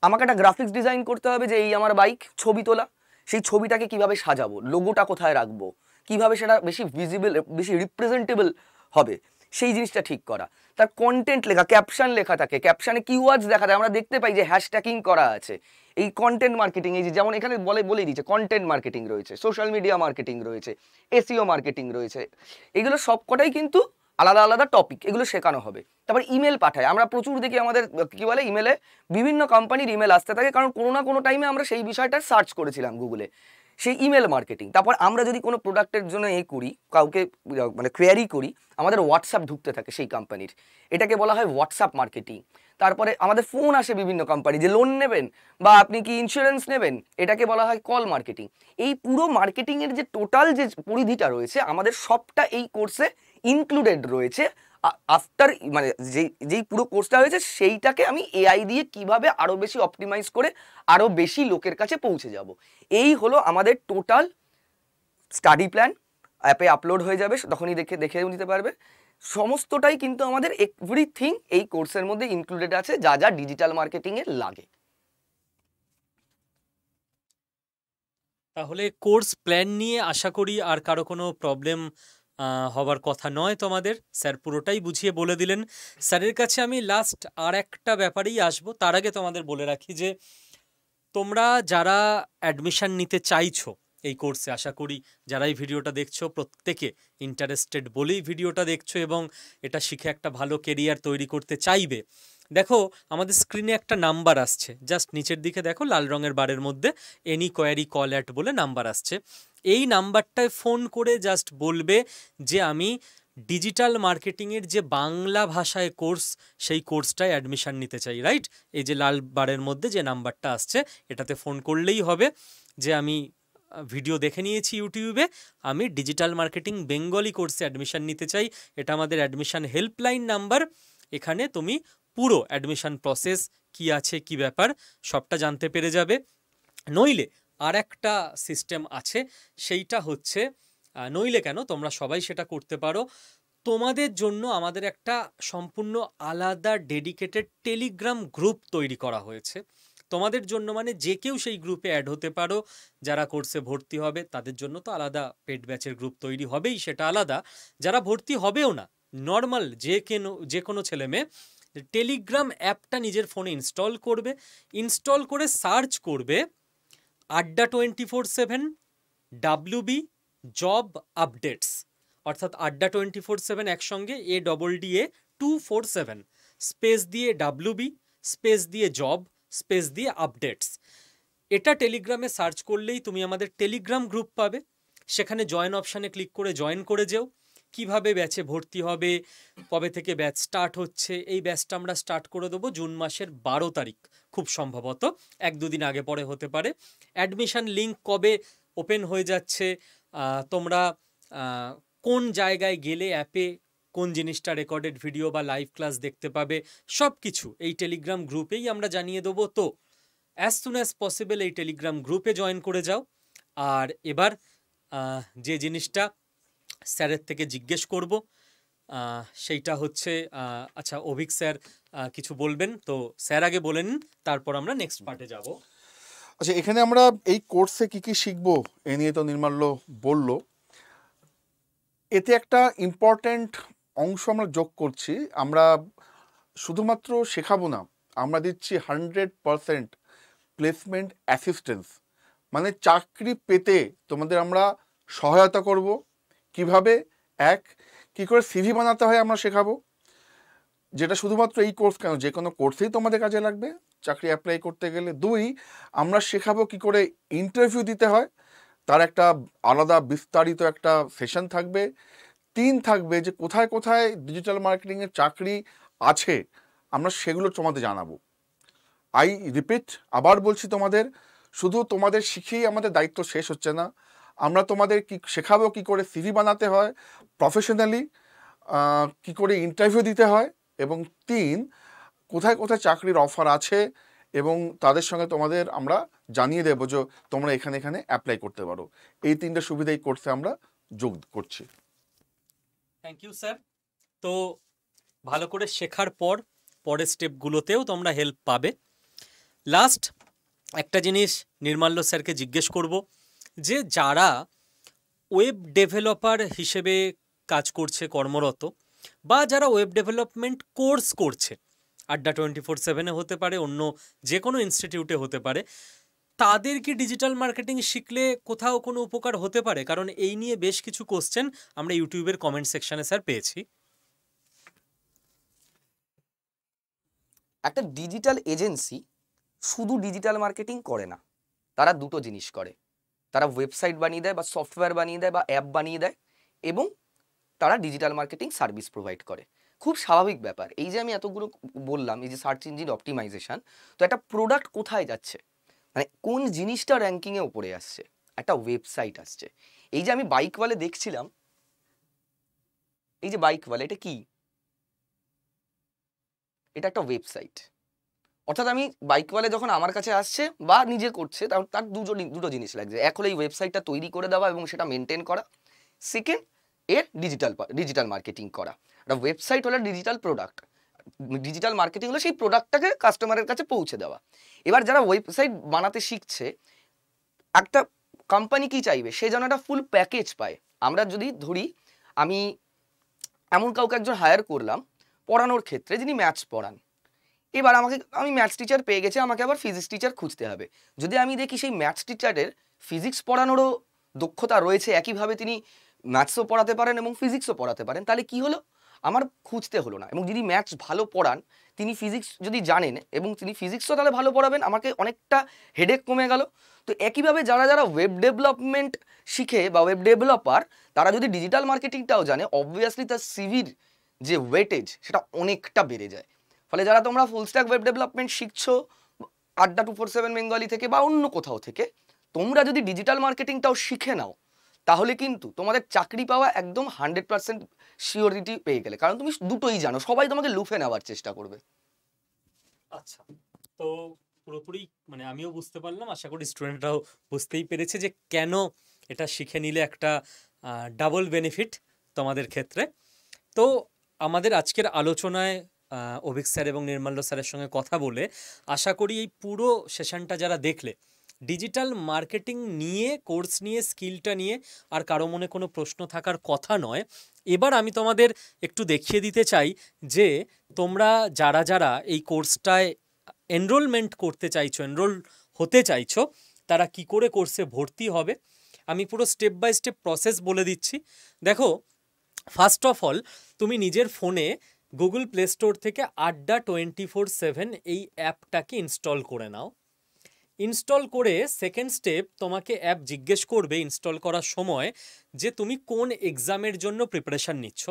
আমাকে একটা গ্রাফিক্স ডিজাইন করতে হবে যে এই আমার বাইক, ছবি তোলা, সেই ছবিটাকে কিভাবে সাজাবো, লোগোটা কোথায় রাখবো, কিভাবে সেটা বেশি ভিজিবল, বেশি রিপ্রেজেন্টেবল হবে, সেই জিনিসটা ঠিক করা। তার কন্টেন্ট লেখা, ক্যাপশন লেখা থাকে, ক্যাপশনে কিওয়ার্ডস দেখা যায়, আমরা দেখতে পাই যে হ্যাশট্যাগিং করা আছে। এই কন্টেন্ট মার্কেটিং, এই যে যেমন এখানে বলে দিচ্ছে, কন্টেন্ট মার্কেটিং রয়েছে, সোশ্যাল মিডিয়া মার্কেটিং রয়েছে, এসইও মার্কেটিং রয়েছে, এগুলো সবকটাই কিন্তু আলাদা আলাদা টপিক, এগুলো শেখানো হবে। তারপর ইমেল পাঠায়, আমরা প্রচুর দেখি আমাদের কি বলে, ইমেলে বিভিন্ন কোম্পানির ইমেল আসতে থাকে, কারণ কোনো না কোনো টাইমে আমরা সেই বিষয়টা সার্চ করেছিলাম গুগলে, সেই ইমেল মার্কেটিং। তারপর আমরা যদি কোনো প্রোডাক্টের জন্য করি, কাউকে মানে কোয়ারি করি, আমাদের হোয়াটসঅ্যাপ ঢুকতে থাকে সেই কোম্পানির, এটাকে বলা হয় হোয়াটসঅ্যাপ মার্কেটিং। তারপরে আমাদের ফোন আসে বিভিন্ন কোম্পানি যে লোন নেবেন বা আপনি কি ইন্স্যুরেন্স নেবেন, এটাকে বলা হয় কল মার্কেটিং। এই পুরো মার্কেটিংয়ের যে টোটাল যে পরিধিটা রয়েছে, আমাদের সবটা এই কোর্সে ইনক্লুডেড রয়েছে। আফটার মানে যেই পুরো কোর্সটা হয়েছে, সেইটাকে আমি এআই দিয়ে কিভাবে আরও বেশি অপটিমাইজ করে আরও বেশি লোকের কাছে পৌঁছে যাব, এই হলো আমাদের টোটাল স্টাডি প্ল্যান। অ্যাপে আপলোড হয়ে যাবে, তখনই দেখে নিতে পারবে। সমস্তটাই কিন্তু আমাদের এভরিথিং এই কোর্সের মধ্যে ইনক্লুডেড আছে, যা যা ডিজিটাল মার্কেটিংয়ে লাগে। তাহলে কোর্স প্ল্যান নিয়ে আশা করি আর কারো কোনো প্রবলেম হবার কথা নয় তোমাদের। স্যার পুরোটাই বুঝিয়ে বলে দিলেন। স্যারের কাছে আমি লাস্ট আর একটা ব্যাপারেই আসবো, তার আগে তোমাদের বলে রাখি যে তোমরা যারা অ্যাডমিশন নিতে চাইছো এই কোর্সে, আশা করি যারা এই ভিডিওটা দেখছো প্রত্যেকে ইন্টারেস্টেড বলেই ভিডিওটা দেখছো এবং এটা শিখে একটা ভালো কেরিয়ার তৈরি করতে চাইবে। দেখো আমাদের স্ক্রিনে একটা নাম্বার আসছে, জাস্ট নিচের দিকে দেখো লাল রঙের বারের মধ্যে এনি কোয়ারি কল অ্যাট বলে নাম্বার আসছে। এই নাম্বারটায় ফোন করে জাস্ট বলবে যে আমি ডিজিটাল মার্কেটিংয়ের যে বাংলা ভাষায় কোর্স, সেই কোর্সটায় অ্যাডমিশান নিতে চাই, রাইট? এই যে লাল বারের মধ্যে যে নাম্বারটা আসছে, এটাতে ফোন করলেই হবে যে আমি ভিডিও দেখে নিয়েছি ইউটিউবে, আমি ডিজিটাল মার্কেটিং বেঙ্গলি কোর্সে অ্যাডমিশান নিতে চাই। এটা আমাদের অ্যাডমিশান হেল্পলাইন নাম্বার। এখানে তুমি পুরো অ্যাডমিশান প্রসেস কি আছে, কি ব্যাপার, সবটা জানতে পেরে যাবে। নইলে আর একটা সিস্টেম আছে, সেইটা হচ্ছে নইলে কেন, তোমরা সবাই সেটা করতে পারো। তোমাদের জন্য আমাদের একটা সম্পূর্ণ আলাদা ডেডিকেটেড টেলিগ্রাম গ্রুপ তৈরি করা হয়েছে। তোমাদের জন্য মানে যে কেউ সেই গ্রুপে অ্যাড হতে পারো। যারা কোর্সে ভর্তি হবে তাদের জন্য তো আলাদা পেড ব্যাচের গ্রুপ তৈরি হবেই, সেটা আলাদা। যারা ভর্তি হবেও না, নর্মাল যে কোনো ছেলে মেয়ে টেলিগ্রাম অ্যাপটা নিজের ফোনে ইনস্টল করবে, ইনস্টল করে সার্চ করবে আড্ডা 24/7 WB জব আপডেটস, অর্থাৎ আড্ডা 24/7 একসঙ্গে ADDA 247 স্পেস দিয়ে WB স্পেস দিয়ে জব স্পেস দিয়ে আপডেটস। এটা টেলিগ্রামে সার্চ করলেই তুমি আমাদের টেলিগ্রাম গ্রুপ পাবে। সেখানে জয়েন অপশানে ক্লিক করে জয়েন করে যেও। কিভাবে ব্যাচে ভর্তি হবে, কবে থেকে ব্যাচ স্টার্ট হচ্ছে, এই ব্যাচটা আমরা স্টার্ট করে দেবো জুন মাসের 12 তারিখ, খুব সম্ভবত 1-2 দিন আগে পরে হতে পারে। অ্যাডমিশন লিঙ্ক কবে ওপেন হয়ে যাচ্ছে, তোমরা কোন জায়গায় গেলে অ্যাপে কোন জিনিসটা রেকর্ডেড ভিডিও বা লাইভ ক্লাস দেখতে পাবে, সব কিছু এই টেলিগ্রাম গ্রুপেই আমরা জানিয়ে দেবো। তো অ্যাজ সুন অ্যাজ পসিবল এই টেলিগ্রাম গ্রুপে জয়েন করে যাও। আর এবার যে জিনিসটা স্যারের থেকে জিজ্ঞেস করব সেইটা হচ্ছে, আচ্ছা অভিক স্যার কিছু বলবেন, তো স্যার আগে বলেন, তারপর আমরা নেক্সট পার্টে যাব। আচ্ছা, এখানে আমরা এই কোর্সে কি কি শিখবো এ নিয়ে তো নির্মাল্য বলল। এতে একটা ইম্পর্ট্যান্ট অংশ আমরা যোগ করছি। আমরা শুধুমাত্র শেখাবো না, আমরা দিচ্ছি 100% প্লেসমেন্ট অ্যাসিস্ট্যান্স, মানে চাকরি পেতে তোমাদের আমরা সহায়তা করব। কিভাবে? কি করে সিভি বানাতে হয় আমরা শেখাবো, যেটা শুধুমাত্র এই কোর্স কেন, যে কোনো কোর্সেই তোমাদের কাজে লাগবে চাকরি অ্যাপ্লাই করতে গেলে। 2, আমরা শেখাবো কি করে ইন্টারভিউ দিতে হয়, তার একটা আলাদা বিস্তারিত একটা সেশন থাকবে। 3, থাকবে যে কোথায় কোথায় ডিজিটাল মার্কেটিংয়ের চাকরি আছে, আমরা সেগুলো তোমাদের জানাবো। আই রিপিট, আবার বলছি তোমাদের, শুধু তোমাদের শিখিয়েই আমাদের দায়িত্ব শেষ হচ্ছে না। আমরা তোমাদের শেখাবো কি করে সিভি বানাতে হয় প্রফেশনালি, কি করে ইন্টারভিউ দিতে হয়, এবং 3, কোথায় কোথায় চাকরির অফার আছে এবং তাদের সঙ্গে তোমাদের আমরা জানিয়ে দেবো যে তোমরা এখানে এখানে অ্যাপ্লাই করতে পারো। এই 3টে সুবিধা এই কোর্সে আমরা যোগ করছি। Thank you sir. তো ভালো করে শেখার পর পরের স্টেপগুলোতেও তোমরা হেল্প পাবে। লাস্ট একটা জিনিস নির্মাল্য স্যারকে জিজ্ঞেস করব, যে যারা ওয়েব ডেভেলপার হিসেবে কাজ করছে, কর্মরত, বা যারা ওয়েব ডেভেলপমেন্ট কোর্স করছে, আড্ডা 24/7 হতে পারে, অন্য যে কোনো ইনস্টিটিউটে হতে পারে, তাদের কি ডিজিটাল মার্কেটিং শিখলে কোথাও কোনো উপকার হতে পারে? কারণ এই নিয়ে বেশ কিছু কোশ্চেন আমরা ইউটিউবের কমেন্ট সেকশনে স্যার পেয়েছি। একটা ডিজিটাল এজেন্সি শুধু ডিজিটাল মার্কেটিং করে না, তারা দুটো জিনিস করে। তারা ওয়েবসাইট বানিয়ে দেয় বা সফটওয়্যার বানিয়ে দেয় বা অ্যাপ বানিয়ে দেয়, এবং তারা ডিজিটাল মার্কেটিং সার্ভিস প্রোভাইড করে। খুব স্বাভাবিক ব্যাপার। এই যে আমি এতগুলো বললাম, এই যে সার্চ ইঞ্জিন অপটিমাইজেশন, তো একটা প্রোডাক্ট কোথায় যাচ্ছে, মানে কোন জিনিসটা র্যাঙ্কিংয়ে উপরে আসছে, একটা ওয়েবসাইট আসছে। এই যে আমি বাইকওয়ালে দেখছিলাম, এই যে বাইকওয়ালে, এটা কি? এটা একটা ওয়েবসাইট। অর্থাৎ আমি বাইকওয়ালে যখন আমার কাছে আসছে বা নিজে করছে, তার দুটো জিনিস লাগছে। এক হলো এই ওয়েবসাইটটা তৈরি করে দেওয়া এবং সেটা মেনটেন করা। সেকেন্ড, এর ডিজিটাল মার্কেটিং করা। একটা ওয়েবসাইট হলো ডিজিটাল প্রোডাক্ট, ডিজিটাল মার্কেটিং হলো সেই প্রোডাক্টটাকে কাস্টমারের কাছে পৌঁছে দেওয়া। এবার যারা ওয়েবসাইট বানাতে শিখছে, একটা কোম্পানি কি চাইবে, সে যেন একটা ফুল প্যাকেজ পায়। আমরা যদি ধরি, আমি এমন কাউকে একজন হায়ার করলাম পড়ানোর ক্ষেত্রে, যিনি ম্যাথস পড়ান। এবার আমি ম্যাথস টিচার পেয়ে গেছি, আমাকে আবার ফিজিক্স টিচার খুঁজতে হবে। যদি আমি দেখি সেই ম্যাথস টিচারের ফিজিক্স পড়ানোরও দক্ষতা রয়েছে, একইভাবে তিনি ম্যাথসও পড়াতে পারেন এবং ফিজিক্সও পড়াতে পারেন, তাহলে কি হলো, আমার খুঁজতে হলো না। এবং যিনি ম্যাথস ভালো পড়ান তিনি ফিজিক্স যদি জানেন এবং তিনি ফিজিক্সও তাহলে ভালো পড়াবেন, আমাকে অনেকটা হেডেক কমে গেল। তো একইভাবে যারা যারা ওয়েব ডেভেলপমেন্ট শিখে বা ওয়েব ডেভেলপার, তারা যদি ডিজিটাল মার্কেটিংটাও জানে, অবভিয়াসলি তার সিভির যে ওয়েটেজ সেটা অনেকটা বেড়ে যায়। ফলে যারা তোমরা ফুল স্ট্যাক ওয়েব ডেভেলপমেন্ট শিখছো আড্ডা 247 বেঙ্গলি থেকে বা অন্য কোথাও থেকে, তোমরা যদি ডিজিটাল মার্কেটিংটাও শিখে নাও, তাহলে কিন্তু তোমাদের চাকরি পাওয়া একদম 100% শিওরিটি পেয়ে গেলে। কারণ তুমি দুটোই জানো, সবাই তোমাকে লুফে নেওয়ার চেষ্টা করবে। আচ্ছা, তো পুরোপুরি মানে আমিও বুঝতে পারলাম, আশা করি স্টুডেন্টরাও বুঝতেই পেরেছে যে কেন এটা শিখে নিলে একটা ডাবল বেনিফিট তোমাদের ক্ষেত্রে। তো আমাদের আজকের আলোচনায় অভিক স্যার এবং নির্মাল্য স্যারের সঙ্গে কথা বলে আশা করি এই পুরো সেশনটা যারা দেখলে, ডিজিটাল মার্কেটিং নিয়ে, কোর্স নিয়ে, স্কিলটা নিয়ে আর কারো মনে কোনো প্রশ্ন থাকার কথা নয়। এবার আমি তোমাদের একটু দেখিয়ে দিতে চাই যে তোমরা যারা যারা এই কোর্সটায় এনরোলমেন্ট করতে চাইছো, এনরোল হতে চাইছো, তারা কি করে কোর্সে ভর্তি হবে। আমি পুরো স্টেপ বাই স্টেপ প্রসেস বলে দিচ্ছি। দেখো, ফার্স্ট অফ অল তুমি নিজের ফোনে গুগল প্লে স্টোর থেকে আড্ডা 24/7 এই অ্যাপটাকে ইনস্টল করে নাও। ইনস্টল করে সেকেন্ড স্টেপ, তোমাকে অ্যাপ জিজ্ঞেস করবে ইনস্টল করার সময় যে তুমি কোন এক্সামের জন্য প্রিপারেশান নিচ্ছ।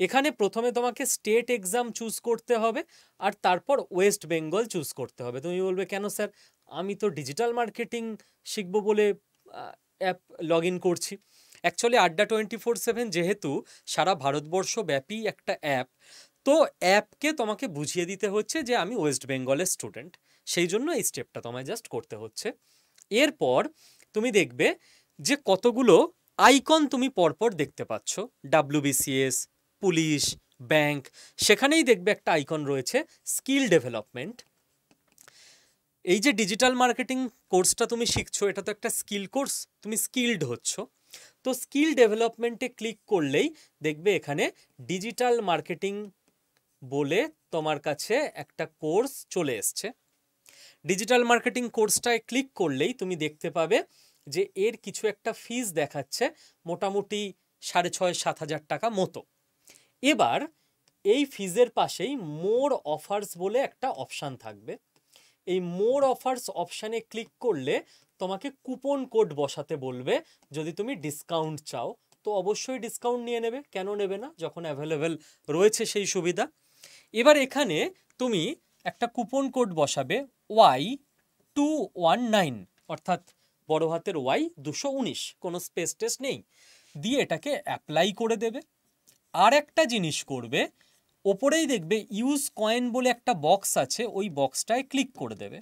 এখানে প্রথমে তোমাকে স্টেট এক্সাম চুজ করতে হবে আর তারপর ওয়েস্ট বেঙ্গল চুজ করতে হবে। তুমি বলবে কেন স্যার, আমি তো ডিজিটাল মার্কেটিং শিখবো বলে অ্যাপ লগ ইন করছি। অ্যাকচুয়ালি আড্ডা 24/7 যেহেতু সারা ভারতবর্ষ ব্যাপী একটা অ্যাপ, তো অ্যাপকে তোমাকে বুঝিয়ে দিতে হচ্ছে যে আমি ওয়েস্ট বেঙ্গলের স্টুডেন্ট, সেই জন্য এই স্টেপটা তোমায় জাস্ট করতে হচ্ছে। এরপর তুমি দেখবে যে কতগুলো আইকন তুমি পরপর দেখতে পাচ্ছ, WBCS, পুলিশ, ব্যাংক, সেখানেই দেখবে একটা আইকন রয়েছে স্কিল ডেভেলপমেন্ট। এই যে ডিজিটাল মার্কেটিং কোর্সটা তুমি শিখছো, এটা তো একটা স্কিল কোর্স, তুমি স্কিলড হচ্ছ। তো স্কিল ডেভেলপমেন্টে ক্লিক করলেই দেখবে এখানে ডিজিটাল মার্কেটিং বলে তোমার কাছে একটা কোর্স চলে এসছে। ডিজিটাল মার্কেটিং কোর্সটায় ক্লিক করলেই তুমি দেখতে পাবে যে এর কিছু একটা ফিজ দেখাচ্ছে, মোটামুটি 6,500-7,000 টাকা মতো। এবার এই ফিজের পাশেই মোর অফার্স বলে একটা অপশান থাকবে। এই মোর অফার্স অপশানে ক্লিক করলে তোমাকে কুপন কোড বসাতে বলবে। যদি তুমি ডিসকাউন্ট চাও তো অবশ্যই ডিসকাউন্ট নিয়ে নেবে, কেন নেবে না যখন অ্যাভেলেবেল রয়েছে সেই সুবিধা। এবার এখানে তুমি একটা কুপন কোড বসাবে Y219, অর্থাৎ বড় হাতের Y219, কোনো স্পেস টেস্ট নেই, দিয়ে এটাকে অ্যাপ্লাই করে দেবে। আর একটা জিনিস করবে, ওপরেই দেখবে ইউজ কয়েন বলে একটা বক্স আছে, ওই বক্সটায় ক্লিক করে দেবে।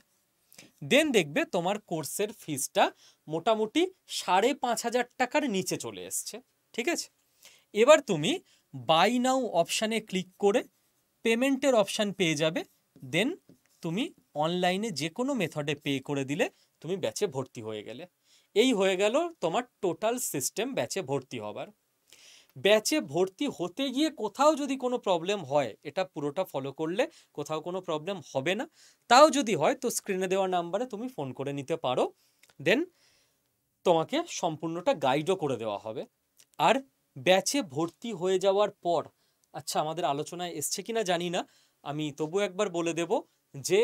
দেন দেখবে তোমার কোর্সের ফিসটা মোটামুটি 5,500 টাকার নিচে চলে এসছে। ঠিক আছে, এবার তুমি বাই নাও অপশানে ক্লিক করে পেমেন্টের অপশান পেয়ে যাবে। দেন তুমি অনলাইনে যে কোনো মেথডে পে করে দিলে তুমি ব্যাচে ভর্তি হয়ে গেলে। এই হয়ে গেল তোমার টোটাল সিস্টেম ব্যাচে ভর্তি হবার। ব্যাচে ভর্তি হতে গিয়ে কোথাও যদি কোনো প্রবলেম হয়, এটা পুরোটা ফলো করলে কোথাও কোনো প্রবলেম হবে না। তাও যদি হয় তো স্ক্রিনে দেওয়া নাম্বারে তুমি ফোন করে নিতে পারো, দেন তোমাকে সম্পূর্ণটা গাইডও করে দেওয়া হবে। আর ব্যাচে ভর্তি হয়ে যাওয়ার পর, আচ্ছা আমাদের আলোচনায় এসছে কিনা জানি না, আমি তবু একবার বলে দেব যে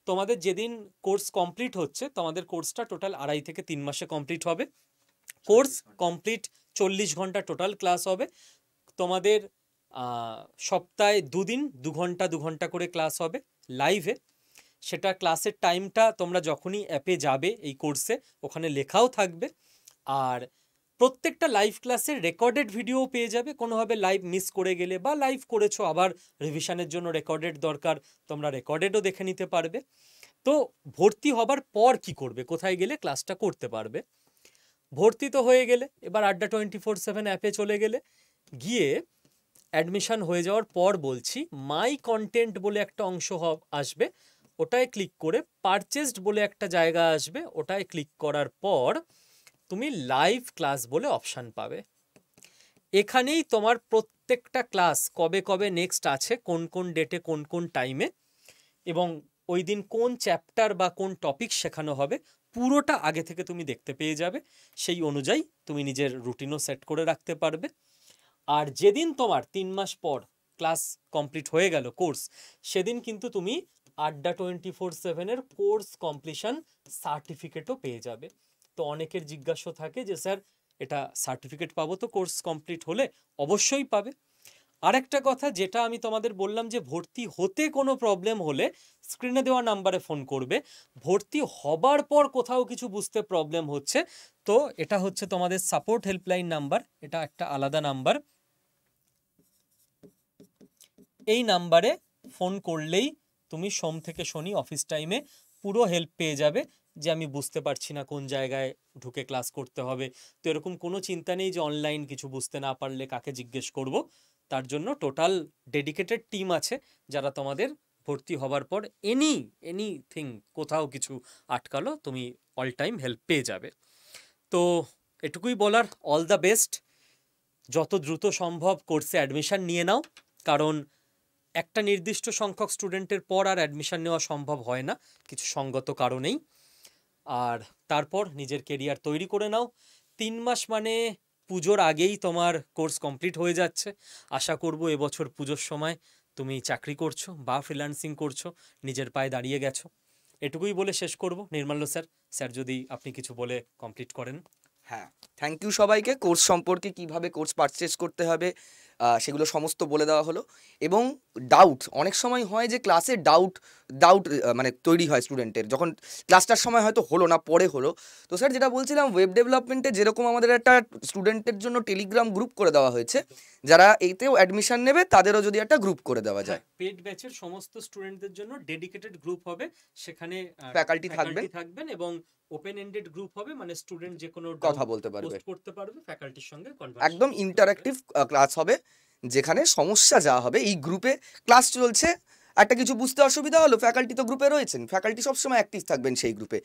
তোমাদের যেদিন কোর্স কমপ্লিট হচ্ছে, তোমাদের কোর্সটা টোটাল 2.5 থেকে 3 মাসে কমপ্লিট হবে। কোর্স কমপ্লিট 40 ঘন্টা টোটাল ক্লাস হবে। তোমাদের সপ্তাহে 2 দিন 2 ঘন্টা 2 ঘন্টা করে ক্লাস হবে লাইভে। সেটা ক্লাসের টাইমটা তোমরা যখনই অ্যাপে যাবে এই কোর্সে ওখানে লেখাও থাকবে। আর প্রত্যেকটা লাইভ ক্লাসের রেকর্ডেড ভিডিও পেয়ে যাবে। কোনোভাবে লাইভ মিস করে গেলে বা লাইভ করেছো আবার রিভিশনের জন্য রেকর্ডেড দরকার, তোমরা রেকর্ডেডও দেখে নিতে পারবে। তো ভর্তি হবার পর কি করবে, কোথায় গেলে ক্লাসটা করতে পারবে? ভর্তি তো হয়ে গেলে এবার আড্ডা 24/7 অ্যাপে চলে গেলে, গিয়ে অ্যাডমিশন হয়ে যাওয়ার পর বলছি মাই কন্টেন্ট বলে একটা অংশ আসবে, ওটায় ক্লিক করে পারচেসড বলে একটা জায়গা আসবে, ওটায় ক্লিক করার পর তুমি লাইভ ক্লাস বলে অপশান পাবে। এখানেই তোমার প্রত্যেকটা ক্লাস কবে কবে নেক্সট আছে, কোন কোন ডেটে কোন কোন টাইমে, এবং ওই দিন কোন চ্যাপ্টার বা কোন টপিক শেখানো হবে পুরোটা আগে থেকে তুমি দেখতে পেয়ে যাবে। সেই অনুযায়ী তুমি নিজের রুটিনও সেট করে রাখতে পারবে। আর যেদিন তোমার 3 মাস পর ক্লাস কমপ্লিট হয়ে গেল কোর্স, সেদিন কিন্তু তুমি আড্ডা 24/7-এর কোর্স কমপ্লিশন সার্টিফিকেটও পেয়ে যাবে। তো অনেকের জিজ্ঞাসা থাকে যে স্যার এটা সার্টিফিকেট পাবো তো কোর্স কমপ্লিট হলে? অবশ্যই পাবে। আরেকটা কথা যেটা আমি তোমাদের বললাম যে ভর্তি হতে কোনো প্রবলেম হলে স্ক্রিনে দেওয়া নাম্বারে ফোন করবে। ভর্তি হবার পর কোথাও কিছু বুঝতে প্রবলেম হচ্ছে তো এটা হচ্ছে তোমাদের সাপোর্ট হেল্পলাইন নাম্বার, এটা একটা আলাদা নাম্বার। এই নাম্বারে ফোন করলেই তুমি সোম থেকে শনি অফিস টাইমে পুরো হেল্প পেয়ে যাবে যে আমি বুঝতে পারছি না কোন জায়গায় ঢুকে ক্লাস করতে হবে। তো এরকম কোনো চিন্তা নেই যে অনলাইন কিছু বুঝতে না পারলে কাকে জিজ্ঞেস করব। তার জন্য টোটাল ডেডিকেটেড টিম আছে যারা তোমাদের ভর্তি হবার পর এনিথিং কোথাও কিছু আটকালো তুমি অল টাইম হেল্প পেয়ে যাবে। তো এটুকুই বলার, অল দ্য বেস্ট। যত দ্রুত সম্ভব কোর্সে অ্যাডমিশন নিয়ে নাও, কারণ একটা নির্দিষ্ট সংখ্যক স্টুডেন্টের পর আর অ্যাডমিশন নেওয়া সম্ভব হয় না কিছু সঙ্গত কারণেই। আর তারপর নিজের কেরিয়ার তৈরি করে নাও। 3 মাস মানে পুজোর আগেই তোমার কোর্স কমপ্লিট হয়ে যাচ্ছে। আশা করব এবছর পুজোর সময় তুমি চাকরি করছো বা ফ্রিল্যান্সিং করছো, নিজের পায়ে দাঁড়িয়ে গেছো। এটুকুই বলে শেষ করব। নির্মাল্য স্যার যদি আপনি কিছু বলে কমপ্লিট করেন। হ্যাঁ, থ্যাংক ইউ সবাইকে। কোর্স সম্পর্কে কিভাবে কোর্স পারচেস করতে হবে সেগুলো সমস্ত বলে দেওয়া হলো। এবং ডাউট অনেক সময় হয় যে ক্লাসে ডাউট মানে তৈরি হয় স্টুডেন্টের, যখন ক্লাসটার সময় হয়তো হলো না পরে হলো। তো স্যার যেটা বলছিলাম, ওয়েব ডেভেলপমেন্টে যেরকম আমাদের একটা স্টুডেন্টের জন্য টেলিগ্রাম গ্রুপ করে দেওয়া হয়েছে, যারা এইতেও অ্যাডমিশন নেবে তাদেরও যদি একটা গ্রুপ করে দেওয়া যায়। পেড ব্যাচের সমস্ত স্টুডেন্টদের জন্য ডেডিকেটেড গ্রুপ হবে, সেখানে ফ্যাকাল্টি থাকবেন এবং ওপেন এন্ডেড গ্রুপ হবে, মানে স্টুডেন্ট যে কোনো কথা বলতে পারবে, পোস্ট করতে পারবে, ফ্যাকাল্টির সঙ্গে একদম ইন্টারঅ্যাক্টিভ ক্লাস হবে, যেখানে সমস্যা যা হবে এই গ্রুপে ক্লাস চলছে, একটা কিছু বুঝতে অসুবিধা হলো, ফ্যাকাল্টি তো গ্রুপে রয়েছেন, ফ্যাকাল্টি সবসময় অ্যাক্টিভ থাকবেন সেই গ্রুপে,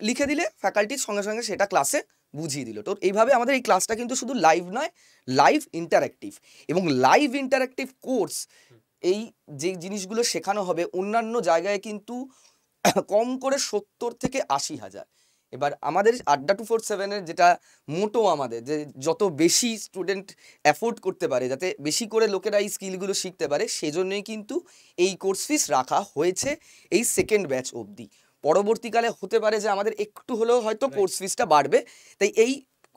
লিখে দিলে ফ্যাকাল্টির সঙ্গে সঙ্গে সেটা ক্লাসে বুঝিয়ে দিল। তো এইভাবে আমাদের এই ক্লাসটা কিন্তু শুধু লাইভ নয়, লাইভ ইন্টারঅ্যাক্টিভ। এবং লাইভ ইন্টারঅ্যাক্টিভ কোর্স, এই যে জিনিসগুলো শেখানো হবে অন্যান্য জায়গায় কিন্তু কম করে 70 থেকে 80,000। এবার আমাদের আড্ডা 247-এর যেটা মোটো আমাদের, যে যত বেশি স্টুডেন্ট অ্যাফোর্ড করতে পারে, যাতে বেশি করে লোকেরা এই স্কিলগুলো শিখতে পারে, সেজন্যই কিন্তু এই কোর্স ফিস রাখা হয়েছে এই সেকেন্ড ব্যাচ অবধি। পরবর্তীকালে হতে পারে যে আমাদের একটু হলেও হয়তো কোর্স ফিসটা বাড়বে। তাই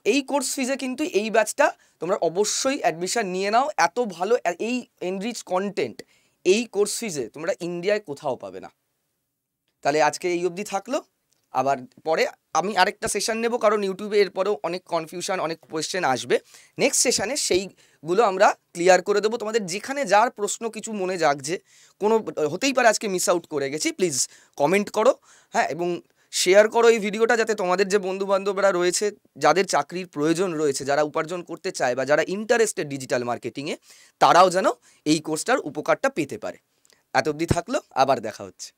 এই কোর্স ফিজে কিন্তু এই ব্যাচটা তোমরা অবশ্যই অ্যাডমিশন নিয়ে নাও। এত ভালো এই এনরিচ কন্টেন্ট এই কোর্স ফিজে তোমরা ইন্ডিয়ায় কোথাও পাবে না। তাহলে আজকে এই অবধি থাকলো। আবার পরে আমি আরেকটা সেশন নেব, কারণ ইউটিউবে এরপরেও অনেক কনফিউশন, অনেক কোয়েশ্চেন আসবে। নেক্সট সেশনে সেইগুলো আমরা ক্লিয়ার করে দেবো। তোমাদের যেখানে যার প্রশ্ন কিছু মনে জাগছে, কোনো হতেই পারে আজকে মিস আউট করে গেছি, প্লিজ কমেন্ট করো, হ্যাঁ, এবং শেয়ার করো এই ভিডিওটা, যাতে তোমাদের যে বন্ধুবান্ধবরা রয়েছে, যাদের চাকরির প্রয়োজন রয়েছে, যারা উপার্জন করতে চায় বা যারা ইন্টারেস্টেড ডিজিটাল মার্কেটিংয়ে, তারাও যেন এই কোর্সটার উপকারটা পেতে পারে। এত অবধি থাকলো, আবার দেখা হচ্ছে।